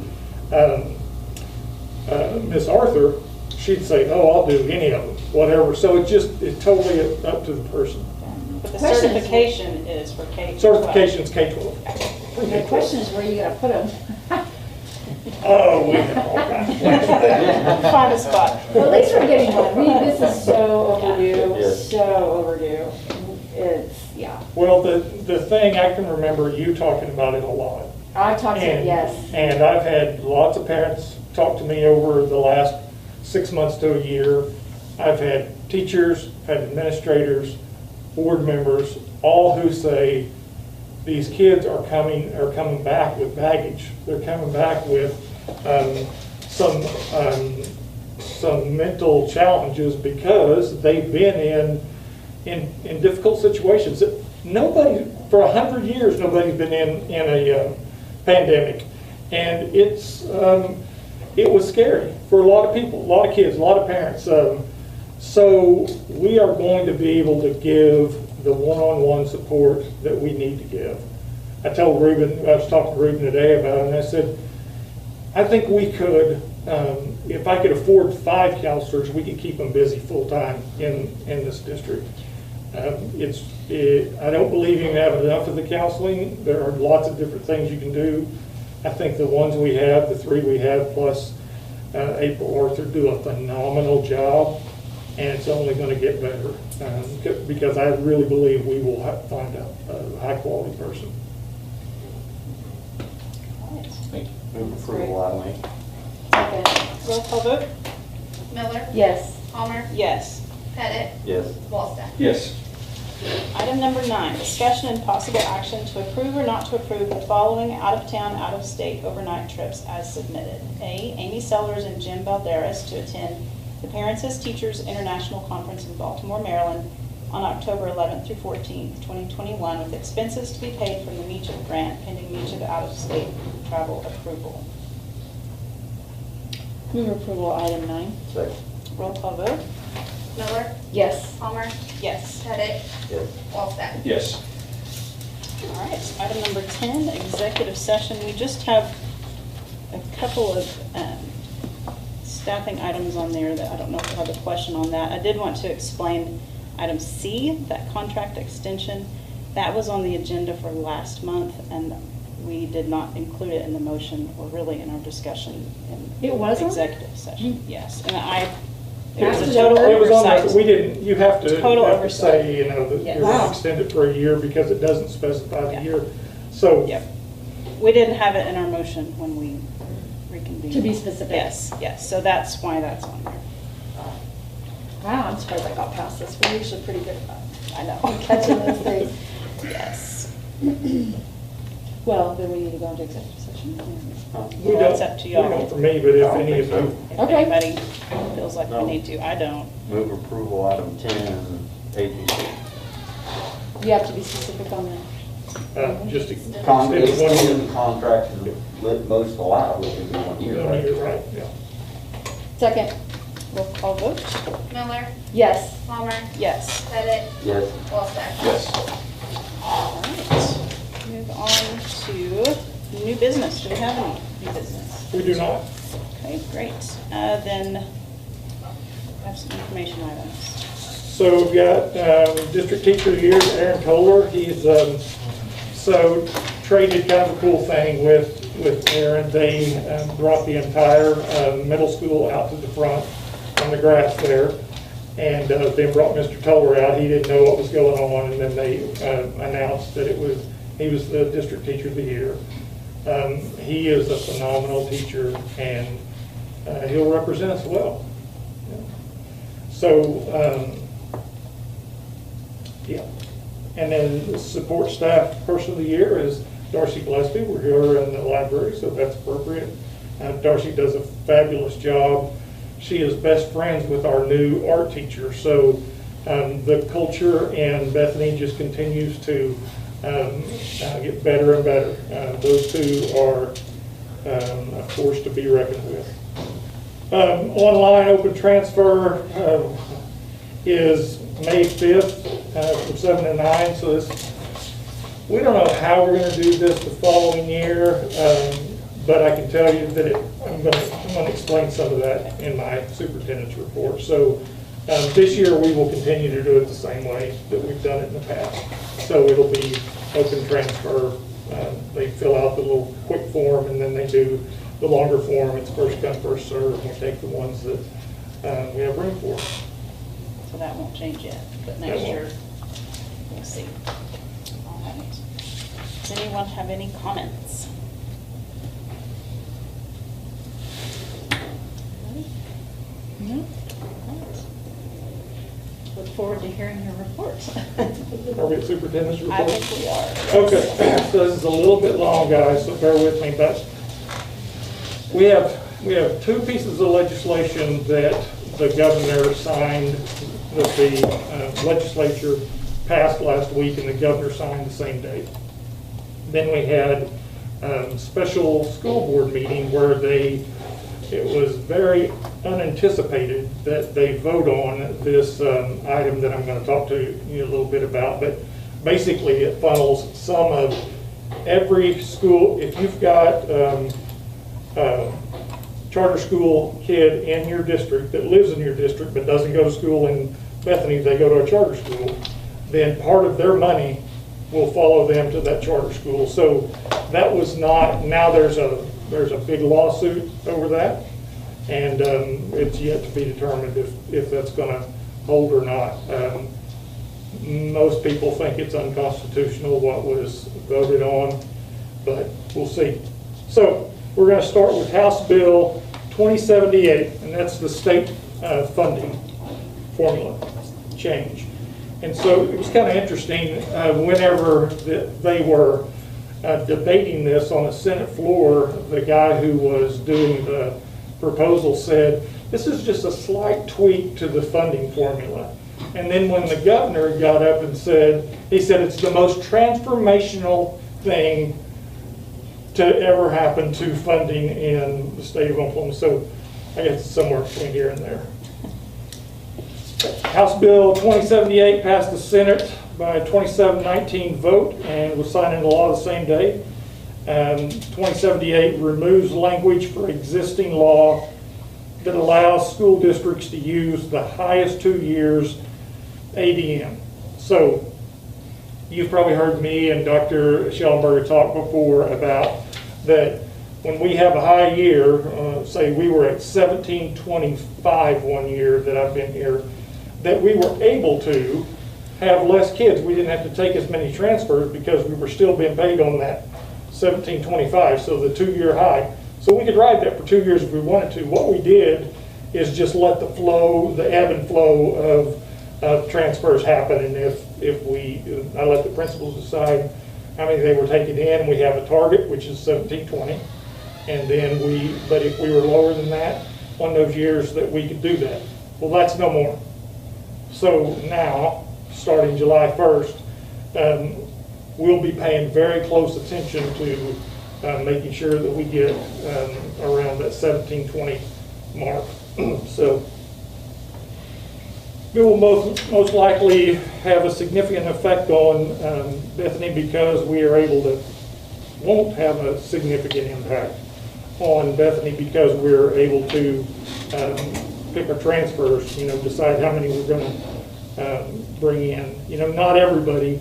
Miss Arthur, she'd say, oh, I'll do any of them, whatever. So it's totally up to the person. But the certification is for K-12. Certification's K-12. The question is where you gonna put them? Oh, we have all kinds. Find a spot. Well, at least we're getting one. This is so overdue, Yes. so overdue. It's, yeah. Well, the thing, I can remember you talking about it a lot. I've talked to And- yes. And I've had lots of parents talk to me over the last 6 months to a year. I've had teachers, had administrators, board members, all who say these kids are coming back with baggage. They're coming back with some mental challenges because they've been in difficult situations. Nobody, for 100 years, nobody's been in a pandemic, and it was scary for a lot of people, a lot of kids, a lot of parents. So we are going to be able to give the one-on-one support that we need to give. I told Ruben, I was talking to Ruben today about it, and I said, I think we could, if I could afford 5 counselors, we could keep them busy full-time in this district. I don't believe you can have enough of the counseling. There are lots of different things you can do. I think the ones we have, the 3 we have, plus April Arthur, do a phenomenal job, and it's only going to get better because I really believe we will find a high-quality person. Move approval, item 8. Roll call vote? Miller, Yes. Palmer, Yes. Pettit, Yes. Wallstack. Yes. Item number 9, discussion and possible action to approve or not to approve the following out-of-town, out-of-state overnight trips as submitted. A, Amy Sellers and Jim Balderas to attend the Parents as Teachers International Conference in Baltimore, Maryland on October 11th through 14th, 2021, with expenses to be paid from the MEACHIP grant pending MEACHIP out-of-state travel approval. Move approval, item 9. Second. Roll call vote? Miller, Yes. Palmer, Yes. Pettit, Yes. Wallstack. Yes. All right, item number 10, executive session. We just have a couple of staffing items on there that I don't know if you have a question on that. I did want to explain item C, that contract extension. That was on the agenda for last month, and we did not include it in the motion or really in our discussion in It was on? executive session. Yes, and it was Passed a it total over? It was on there, oversight. but we didn't, you have to Total have to oversight. say, you know, that Yes. you're going Wow. to extend it for a year because it doesn't specify Yeah. the year. So Yep. We didn't have it in our motion when we reconvened. To be specific. Yes, yes, so that's why that's on there. Wow, I'm surprised I got past this. We're usually pretty good about I know. catching those things. Yes. Well, then we need to go into executive session. we Well, don't, it's up to we y'all. don't for me, but if I don't any of think you, If Okay. anybody feels like No. we need to, I don't. Move approval, item 10, A through C. You have to be specific on that. just It's extended 1 year. the contract to most allowed, which would be 1 year, 1 year, right? right, yeah. Second. Roll call vote. Miller, Yes. Palmer, Yes. Pettit, Yes. Wallstad. Yes. All right. Move on to new business. Do we have any new business? We do not. Okay, great. Then have some information items. So we've got District Teacher of the Year, Aaron Toller. He's so Trey did kind of a cool thing with Aaron. They brought the entire middle school out to the front on the grass there, and then brought Mr. Toller out. He didn't know what was going on, and then they announced that he was the District Teacher of the Year. He is a phenomenal teacher, and he'll represent us well. So, yeah. And then the support staff person of the year is Darcy Gillespie. We're here in the library, so that's appropriate. Darcy does a fabulous job. She is best friends with our new art teacher. So the culture in Bethany just continues to get better and better. Those two are a force to be reckoned with. Online open transfer is May 5th from 7 to 9. So we don't know how we're going to do this the following year, but I can tell you that I'm going to explain some of that in my superintendent's report. So this year we will continue to do it the same way that we've done it in the past. So it'll be open transfer. They fill out the little quick form, and then they do the longer form. It's first come, first served. We take the ones that we have room for. So that won't change yet, but next year, we'll see. All right. Does anyone have any comments? No? All right. Look forward to hearing your report. Are we at superintendent's report? I think we are. Okay, so this is a little bit long, guys, so bear with me, but we have two pieces of legislation that the governor signed, that the legislature passed last week, and the governor signed the same day. Then we had a special school board meeting where it was very unanticipated that they vote on this item that I'm going to talk to you a little bit about, but basically it funnels some of every school. If you've got charter school kid in your district that lives in your district but doesn't go to school in Bethany, they go to a charter school, then part of their money will follow them to that charter school. So that was not, now there's a big lawsuit over that, and it's yet to be determined if that's going to hold or not. Most people think it's unconstitutional what was voted on, but we'll see. So we're going to start with House Bill 2078, and that's the state funding formula change. And so it was kind of interesting whenever they were debating this on the Senate floor, the guy who was doing the proposal said, this is just a slight tweak to the funding formula. And then when the governor got up and he said it's the most transformational thing to ever happen to funding in the state of Oklahoma. So I guess it's somewhere between here and there. House Bill 2078 passed the Senate by a 27-19 vote and was signed into law the same day. 2078 removes language for existing law that allows school districts to use the highest 2 years ADM. So you've probably heard me and Dr. Schellenberger talk before about that when we have a high year, say we were at 1725 1 year that I've been here, that we were able to have less kids. We didn't have to take as many transfers because we were still being paid on that 1725, so the 2 year high. So we could ride that for 2 years if we wanted to. What we did is just let the ebb and flow of transfers happen, and I let the principals decide how many they were taking in. We have a target, which is 1720, and then but if we were lower than that on those years, that we could do that. Well, that's no more. So now, starting July 1st, we'll be paying very close attention to making sure that we get around that 1720 mark. So it will most likely have a significant effect on Bethany because we are able to, won't have a significant impact on Bethany because we're able to pick our transfers, decide how many we're going to bring in. Not everybody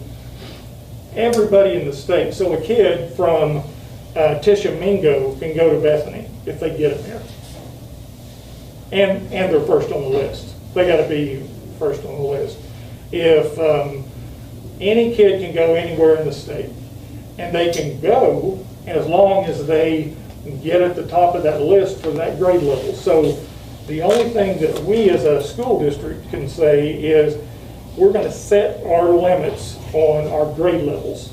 in the state. So a kid from Tishomingo can go to Bethany if they get them here. And they're first on the list. They got to be first on the list. If any kid can go anywhere in the state, and they can go as long as they get at the top of that list for that grade level. So the only thing that we as a school district can say is we're going to set our limits on our grade levels.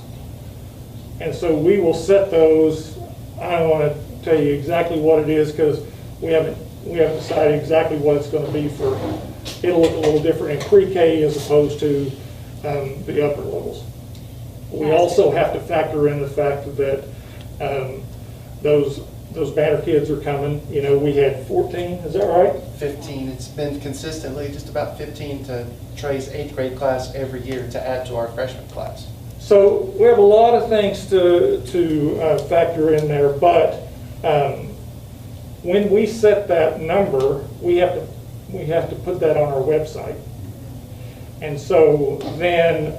And so we will set those. I don't want to tell you exactly what it is because we haven't decided exactly what it's going to be for. It'll look a little different in pre-K as opposed to the upper levels. We also have to factor in the fact that those banner kids are coming. We had 14, is that right? 15. It's been consistently just about 15 to Trey's 8th grade class every year to add to our freshman class. So we have a lot of things to factor in there, but when we set that number, we have to put that on our website. And so then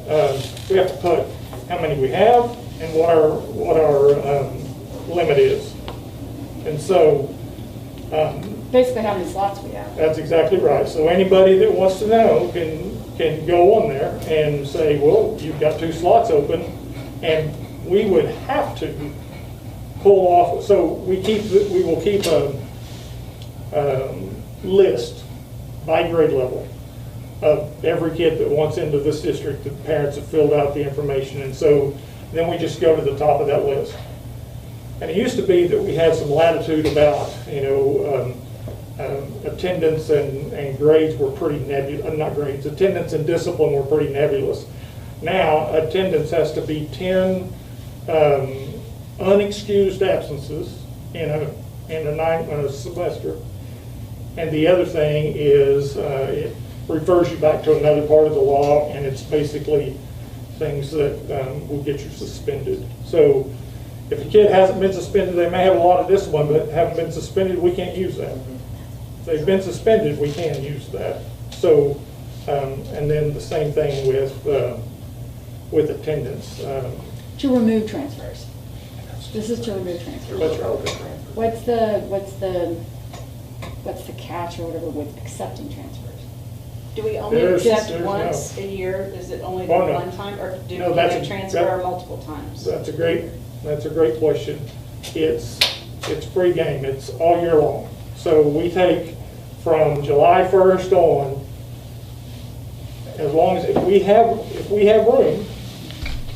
we have to put how many we have and what our limit is. And so basically how many slots we have. That's exactly right. So anybody that wants to know can go on there and say, well, you've got 2 slots open, and we would have to pull off. So we will keep a list by grade level of every kid that wants into this district. The parents have filled out the information, and so then we just go to the top of that list. And it used to be that we had some latitude about, attendance and grades were pretty nebulous, not grades, attendance and discipline were pretty nebulous. Now, attendance has to be 10 unexcused absences in a semester. And the other thing is it refers you back to another part of the law, and it's basically things that will get you suspended. So if a kid hasn't been suspended, they may have a lot of discipline, but haven't been suspended, we can't use that. If they've been suspended, we can use that. So, and then the same thing with attendance. To remove transfers. This is to remove transfers. That's right. What's the catch or whatever with accepting transfers? Do we only accept once a year? Is it only one time, or do we transfer multiple times? That's a great question. It's free game. It's all year long. So we take from July 1st on, as long as if we have room,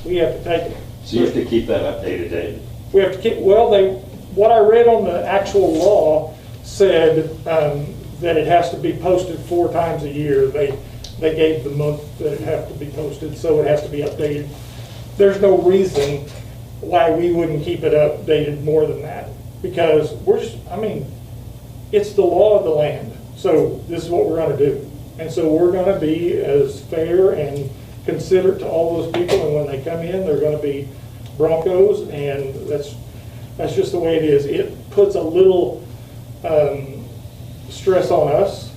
we have to take it. So you have to keep that updated, David? We have to keep, what I read on the actual law said that it has to be posted 4 times a year. They gave the month that it has to be posted, so it has to be updated. There's no reason why we wouldn't keep it updated more than that, because it's the law of the land. So this is what we're going to do. And so we're going to be as fair and considerate to all those people, and when they come in, they're going to be Broncos, and that's just the way it is. It puts a little stress on us,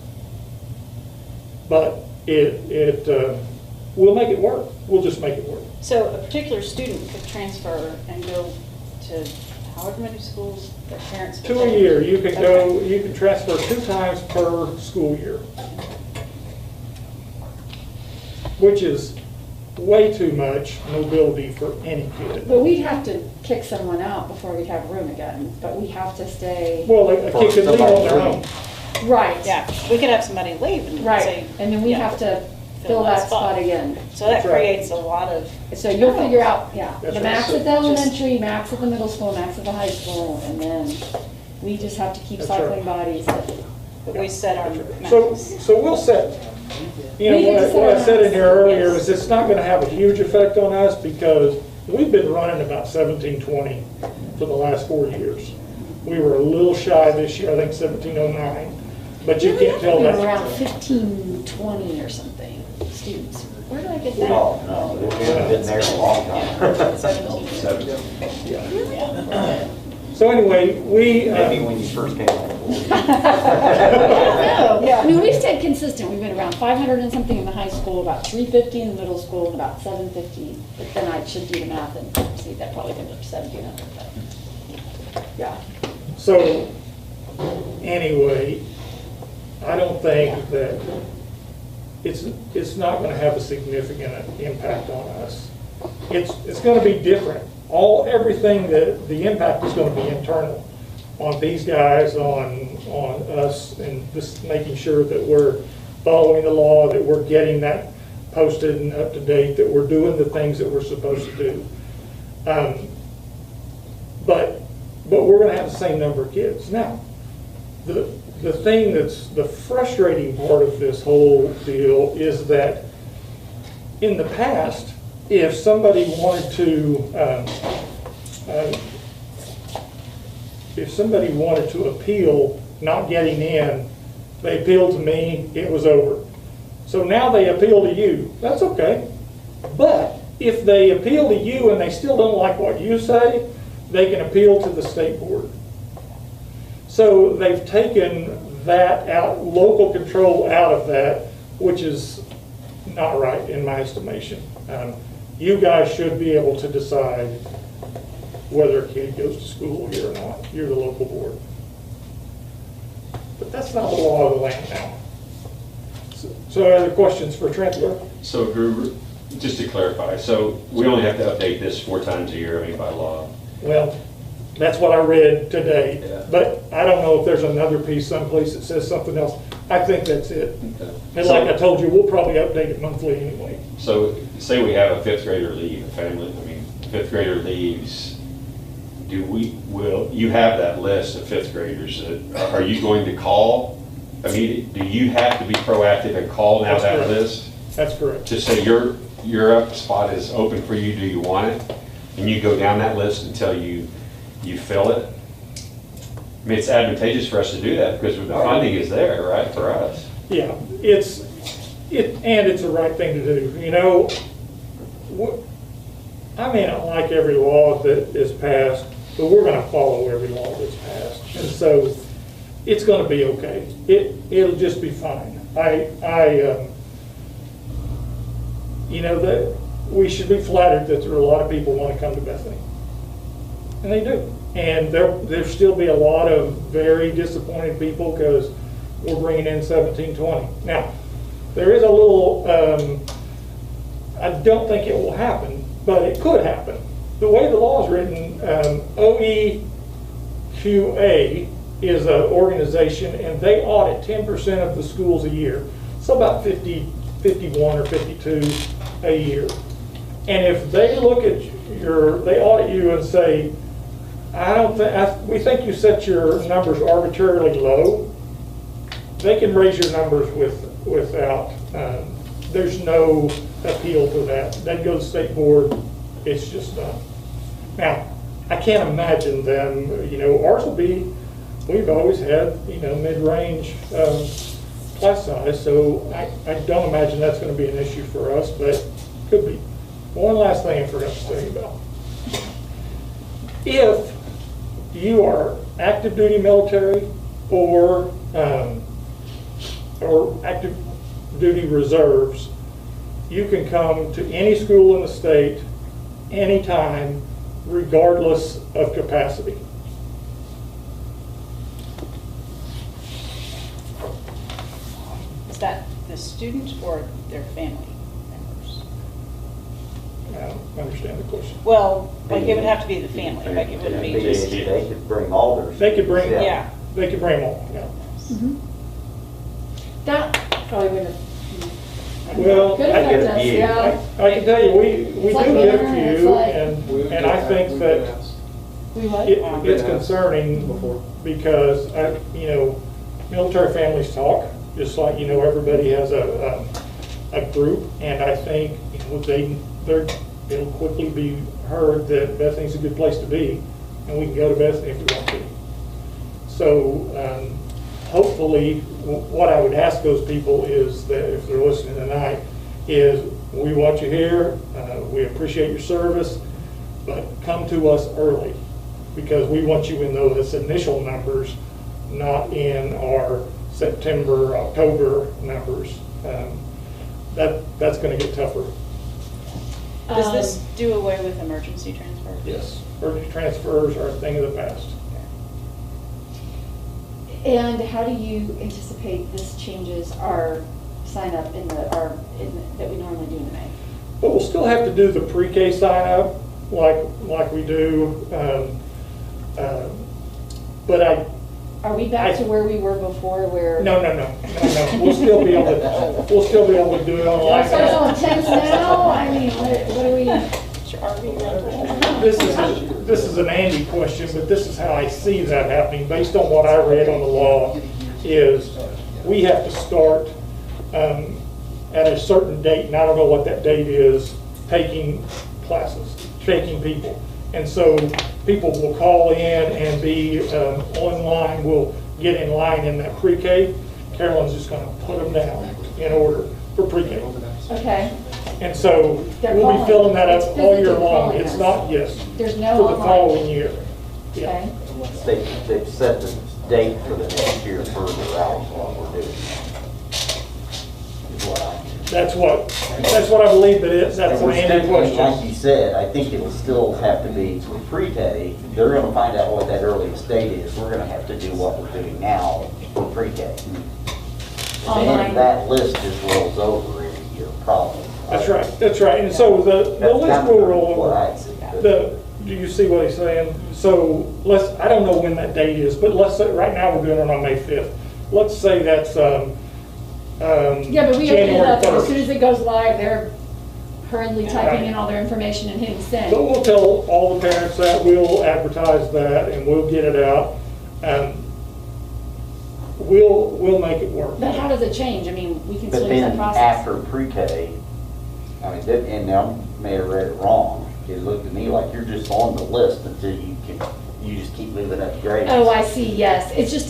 but we'll make it work. We'll just make it work. So a particular student could transfer and go to however many schools their parents could 2 a year. You can go. You can transfer 2 times per school year, which is way too much mobility for any kid. But we'd have to kick someone out before we'd have room again. But we have to stay. Well, a kid can leave on their own. Right. Yeah, we could have somebody leave and say, and then we have to fill that spot again. So that creates a lot of. So you'll figure out, the right. max at the elementary, max at the middle school, max at the high school, and then we just have to keep cycling bodies. But we set our max. So we'll set. What I said in here earlier is it's not going to have a huge effect on us because we've been running about 1720 for the last 4 years. We were a little shy this year, I think 1709, but you can't tell We were that. around 1520 or something, students. Where did I get that? No, no, we've been there a long time. 17. Yeah. So anyway, we. Maybe when you first came on board. I mean, we've stayed consistent. We've been around 500 and something in the high school, about 350 in the middle school, and about 750. But then I should do the math and see that probably comes up to 1,700. But yeah. So, anyway, I don't think that it's not going to have a significant impact on us. It's going to be different. Everything that the impact is going to be internal on these guys, on us, and just making sure that we're following the law, that we're getting that posted and up to date, that we're doing the things that we're supposed to do. But we're going to have the same number of kids. Now, the thing that's the frustrating part of this whole deal is that in the past, if somebody wanted to appeal not getting in, they appealed to me, it was over. So now they appeal to you. That's okay. But if they appeal to you and they still don't like what you say, they can appeal to the state board. So they've taken that out, local control out of that, which is not right in my estimation. You guys should be able to decide whether a kid goes to school here or not. You're the local board. But that's not the law of the land now. So other questions for Trent? So Gruber, just to clarify, so we only have to update this 4 times a year, I mean, by law? Well, that's what I read today. Yeah. But I don't know if there's another piece someplace that says something else. I think that's it. Okay. And like I told you, we'll probably update it monthly anyway. So say we have a 5th grader leave, a family, 5th grader leaves, will you have that list of 5th graders? Are you going to call? I mean, do you have to be proactive and call now that list? That's correct. To say your up spot is open for you, do you want it? And you go down that list until you fill it? I mean, it's advantageous for us to do that because the funding is there, right, for us. Yeah, it's the right thing to do. You know, I may not like every law that is passed, but we're going to follow every law that's passed. And so it's going to be okay. It'll just be fine. You know, that we should be flattered that there are a lot of people who want to come to Bethany. And they do. And there'll still be a lot of very disappointed people because we're bringing in 1720. Now, there is a little, I don't think it will happen, but it could happen. The way the law is written, OEQA is an organization and they audit 10% of the schools a year. So about 51 or 52 a year. And if they look at they audit you and say, we think you set your numbers arbitrarily low, they can raise your numbers without, there's no appeal to that. They go to the state board, it's just done. Now, I can't imagine them, you know, ours will be, we've always had, you know, mid-range class size, so I don't imagine that's going to be an issue for us, but could be. One last thing I forgot to tell you about. If you are active duty military or active duty reserves, you can come to any school in the state anytime, regardless of capacity. Is that the student or their family members? I don't understand the question. Well, like it would have to be the family, like it wouldn't be just. They could bring all their. They could bring, Yeah. They could bring them all, yeah. Mm-hmm. That probably wouldn't have. Well, Could I get affect a us, view. yeah. I can tell you, we It's like do the give internet, it's you, like- and I think that We what? it's concerning because, you know, military families talk, just like, you know, everybody has a group, and I think, you know, it'll quickly be heard that Bethany's a good place to be, and we can go to Bethany if we want to. So hopefully, what I would ask those people is that if they're listening tonight, is we want you here, we appreciate your service, but come to us early, because we want you in those initial numbers, not in our September, October numbers. That's going to get tougher. Does this do away with emergency transfers? Yes. Emergency transfers are a thing of the past. And how do you anticipate this changes our sign up that we normally do in May? But we'll still have to do the pre-K sign up like we do. But are we back to where we were before, where? No. We'll still be able to do it online. It's so intense now. I mean, what are we? This is an Andy question, but this is how I see that happening. Based on what I read on the law, is we have to start at a certain date, and I don't know what that date is, taking classes, taking people. And so people will call in and be online, will get in line in that pre-K. Carolyn's just going to put them down in order for pre-K. Okay. And so we'll be filling that up all year long. It's not, yes. There's no for the following year. Yeah. They've set the date for the next year further out from what we're doing. Is what I That's what I believe it is. That's an Andy question. Like you said, I think it will still have to be for pre-K. They're going to find out what that earliest date is. We're going to have to do what we're doing now for pre-K. And that list just rolls over every year, probably. That's right. And so the list will roll over. Do you see what he's saying? So I don't know when that date is, but let's say, right now we're doing it on May 5th. Let's say that's yeah, but we open it up, and as soon 1st. as it goes live, they're hurriedly typing in all their information and hitting send. But we'll tell all the parents that, we'll advertise that, and we'll get it out. We'll make it work. But how does it change? I mean, we can But still use that then process. after pre-K, I mean, and I may have read it wrong. It looked to me like you're just on the list until you just keep moving up grades. Oh, I see, yes. It's just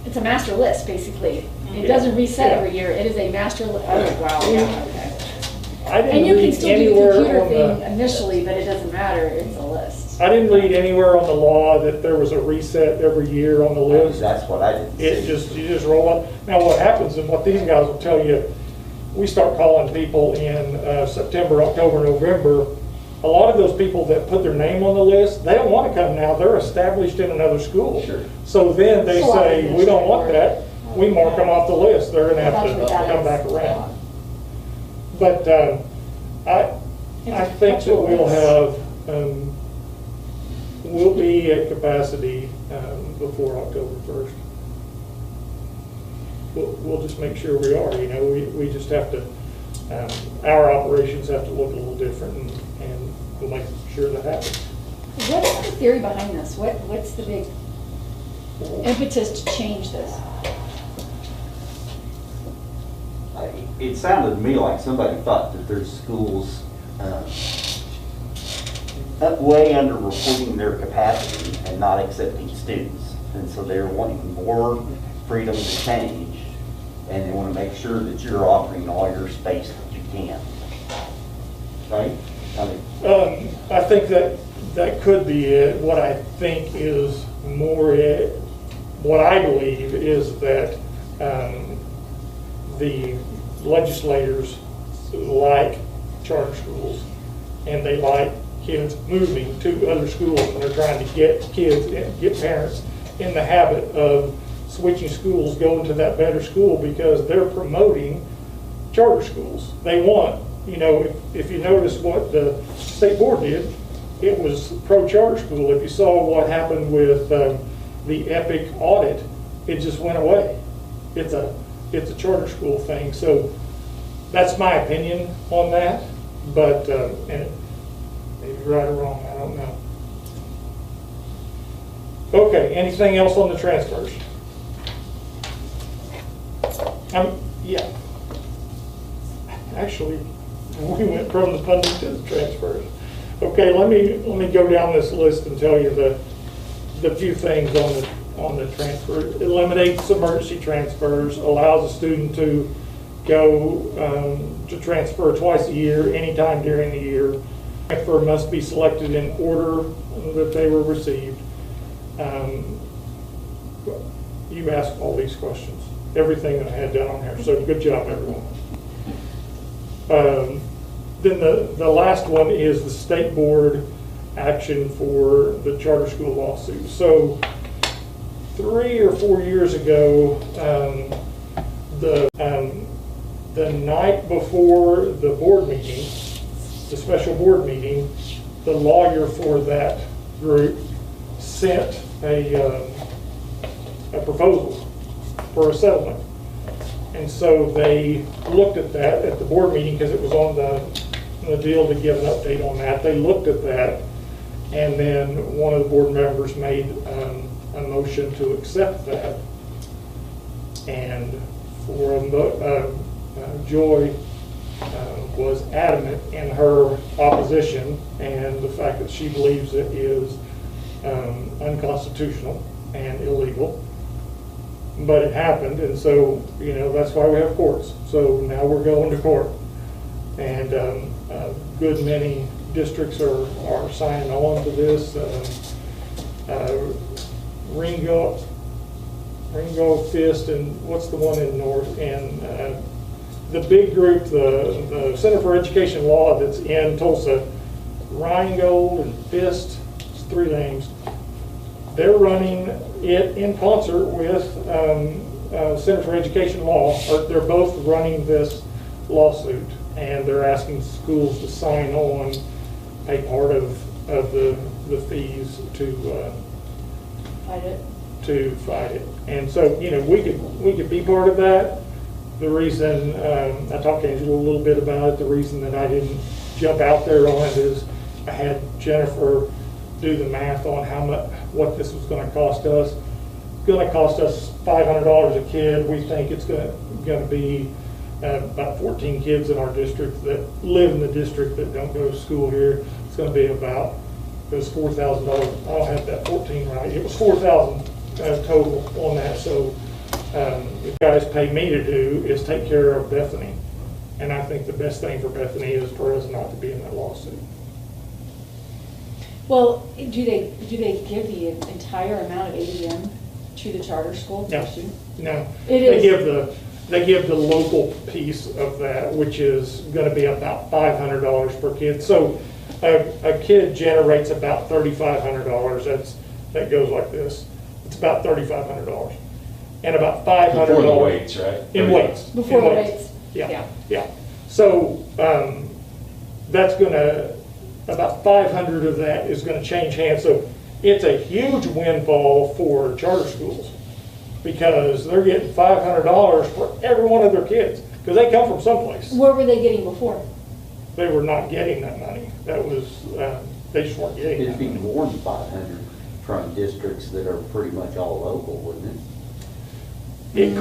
it's a master list, basically. It doesn't reset every year. It is a master list. Oh, wow, yeah, okay. And you can still do the computer thing initially, but it doesn't matter. It's a list. I didn't read anywhere on the law that there was a reset every year on the list. That's what I did. You just roll up. Now what happens, and what these guys will tell you, we start calling people in September, October, November. A lot of those people that put their name on the list, they don't want to come now. They're established in another school. Sure. So then they say, we don't want that. We mark them off the list. They're going to have to come back around. But I think that we'll have, we'll be at capacity before October 1st. We'll just make sure we are. You know, we just have to, our operations have to look a little different, and we'll make sure that happens. What's the theory behind this? What's the big impetus to change this? It sounded to me like somebody thought that there's schools way under reporting their capacity and not accepting students. And so they're wanting more freedom to change, and they want to make sure that you're offering all your space that you can. Right? I think that could be it. What I think is more it, what I believe is that the legislators like charter schools, and they like kids moving to other schools, and they're trying to get kids, get parents in the habit of switching schools, going to that better school, because they're promoting charter schools. They want, you know, if you notice what the state board did, it was pro-charter school. If you saw what happened with the EPIC audit, it just went away. It's a charter school thing. So that's my opinion on that, but and maybe right or wrong, I don't know. Okay, anything else on the transfers? Yeah. Actually, we went from the funding to the transfers. Okay, let me go down this list and tell you the few things on the transfer. Eliminates emergency transfers, allows a student to go to transfer twice a year, anytime during the year. Transfer must be selected in order that they were received. You asked all these questions, everything that I had down on here, so good job, everyone. Then the last one is the state board action for the charter school lawsuit. So 3 or 4 years ago, the night before the board meeting, the special board meeting, the lawyer for that group sent a proposal for a settlement. And so they looked at that at the board meeting because it was on the deal to give an update on that. They looked at that, and then one of the board members made a motion to accept that. And for Joy was adamant in her opposition and the fact that she believes it is unconstitutional and illegal. But it happened, and so, that's why we have courts. So now we're going to court. And a good many districts are signing on to this. Ringo, Fist, and what's the one in North? And the big group, the Center for Education Law that's in Tulsa, Rheingold and Fist, it's 3 names. They're running it in concert with Center for Education Law. They're both running this lawsuit, and they're asking schools to sign on a part of the fees to fight it. And so, we could be part of that. The reason I talked to Angela a little bit about it, the reason that I didn't jump out there on it is I had Jennifer do the math on what this was going to cost us. It's going to cost us $500 a kid. We think it's going to be about 14 kids in our district that live in the district that don't go to school here. It's going to be about, it was $4,000. I don't have that 14 right. It was $4,000 total on that. So what you guys pay me to do is take care of Bethany. And I think the best thing for Bethany is for us not to be in that lawsuit. Well, do they give the entire amount of ADM to the charter school? No. They give the local piece of that, which is going to be about $500 per kid. So a kid generates about $3,500. That goes like this. It's about $3,500, and about $500 before the weights, right? In weights. Before the weights. Yeah. So that's going to. About 500 of that is going to change hands. So it's a huge windfall for charter schools because they're getting $500 for every one of their kids because they come from someplace. Where were they getting before? They were not getting that money. That was, they just weren't getting It'd be more than 500 from districts that are pretty much all local, wouldn't it? It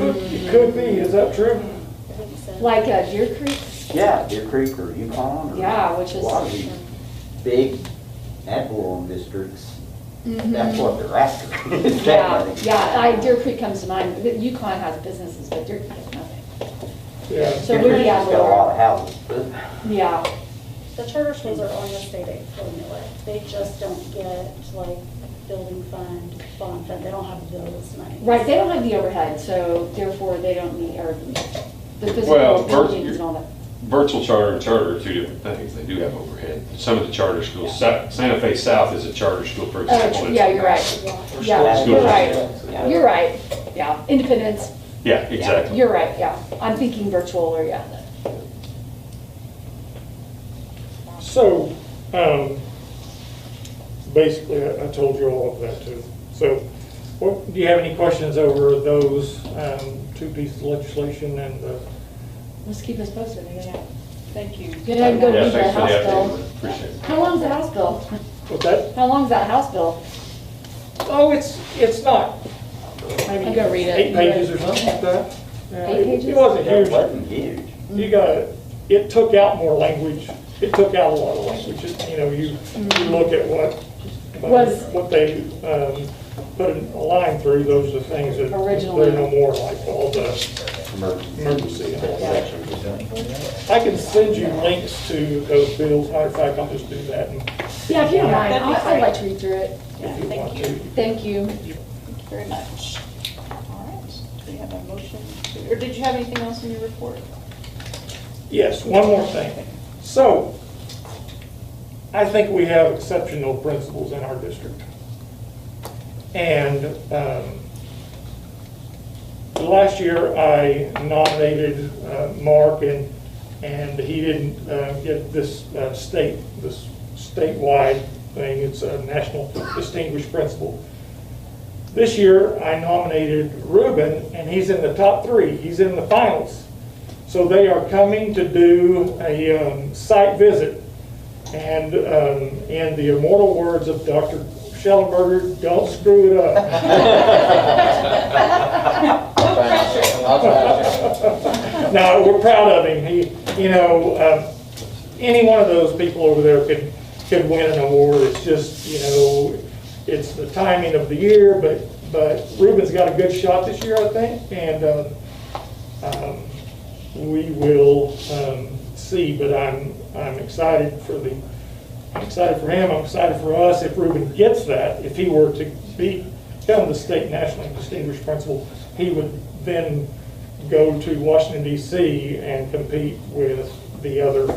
could be. Is that true? Like Deer Creek? Yeah, Deer Creek or Yukon. Yeah, which is a lot of these big ad valorem districts. Mm-hmm. That's what they're after. Deer Creek comes to mind. Yukon has businesses, but Deer Creek has nothing. Yeah. So we're the ad got a lot of valorem. houses, but Yeah. The charter schools are on the state aid formula. They just don't get like building fund, bond fund. They don't have those money. Right, they don't have the overhead, so therefore they don't need, or the physical Well, buildings and all that. Virtual charter and charter are 2 different things. They do have overhead. Some of the charter schools, Santa Fe South is a charter school, for example. Yeah, you're right. Yeah, you're right. You're right. Yeah, independence. Yeah, exactly. Yeah, you're right, yeah. I'm thinking virtual or yeah. So, basically, I told you all of that too. So, do you have any questions over those 2 pieces of legislation and the? Let's keep us posted. Yeah. Thank you. Good ahead and go read the thanks for the House bill. update. Appreciate it. How long's the House bill? What's that? How long's that House bill? Oh, it's not. Maybe I'm gonna read it. 8 pages or something like that. 8 pages? It wasn't it huge. wasn't huge. You got it. It took out more language it took out a lot of language. You know, you look at what they put a line through, those are the things that Originally. they're no more, like all the emergency. I can send you links to those bills. Matter of fact, I'll just do that. Yeah, if you don't mind, That'd be I'd like great. to read through it. Yeah, If you want thank you. to. Thank you. Thank you very much. All right, do you have a motion to, or did you have anything else in your report? Yes, one more thing. So, I think we have exceptional principals in our district. And last year I nominated Mark, and he didn't get this statewide thing. It's a National Distinguished Principal. This year I nominated Ruben, and he's in the top 3. He's in the finals. So they are coming to do a site visit. And in the immortal words of Dr. Schellenberger, don't screw it up. I'll try. No, we're proud of him. He, any one of those people over there could win an award. It's just, it's the timing of the year, but Ruben's got a good shot this year, I think, and we will see. But I'm excited for him. I'm excited for us. If Ruben gets that, if he were to become the state nationally distinguished principal, he would then go to Washington, D.C. and compete with the other 4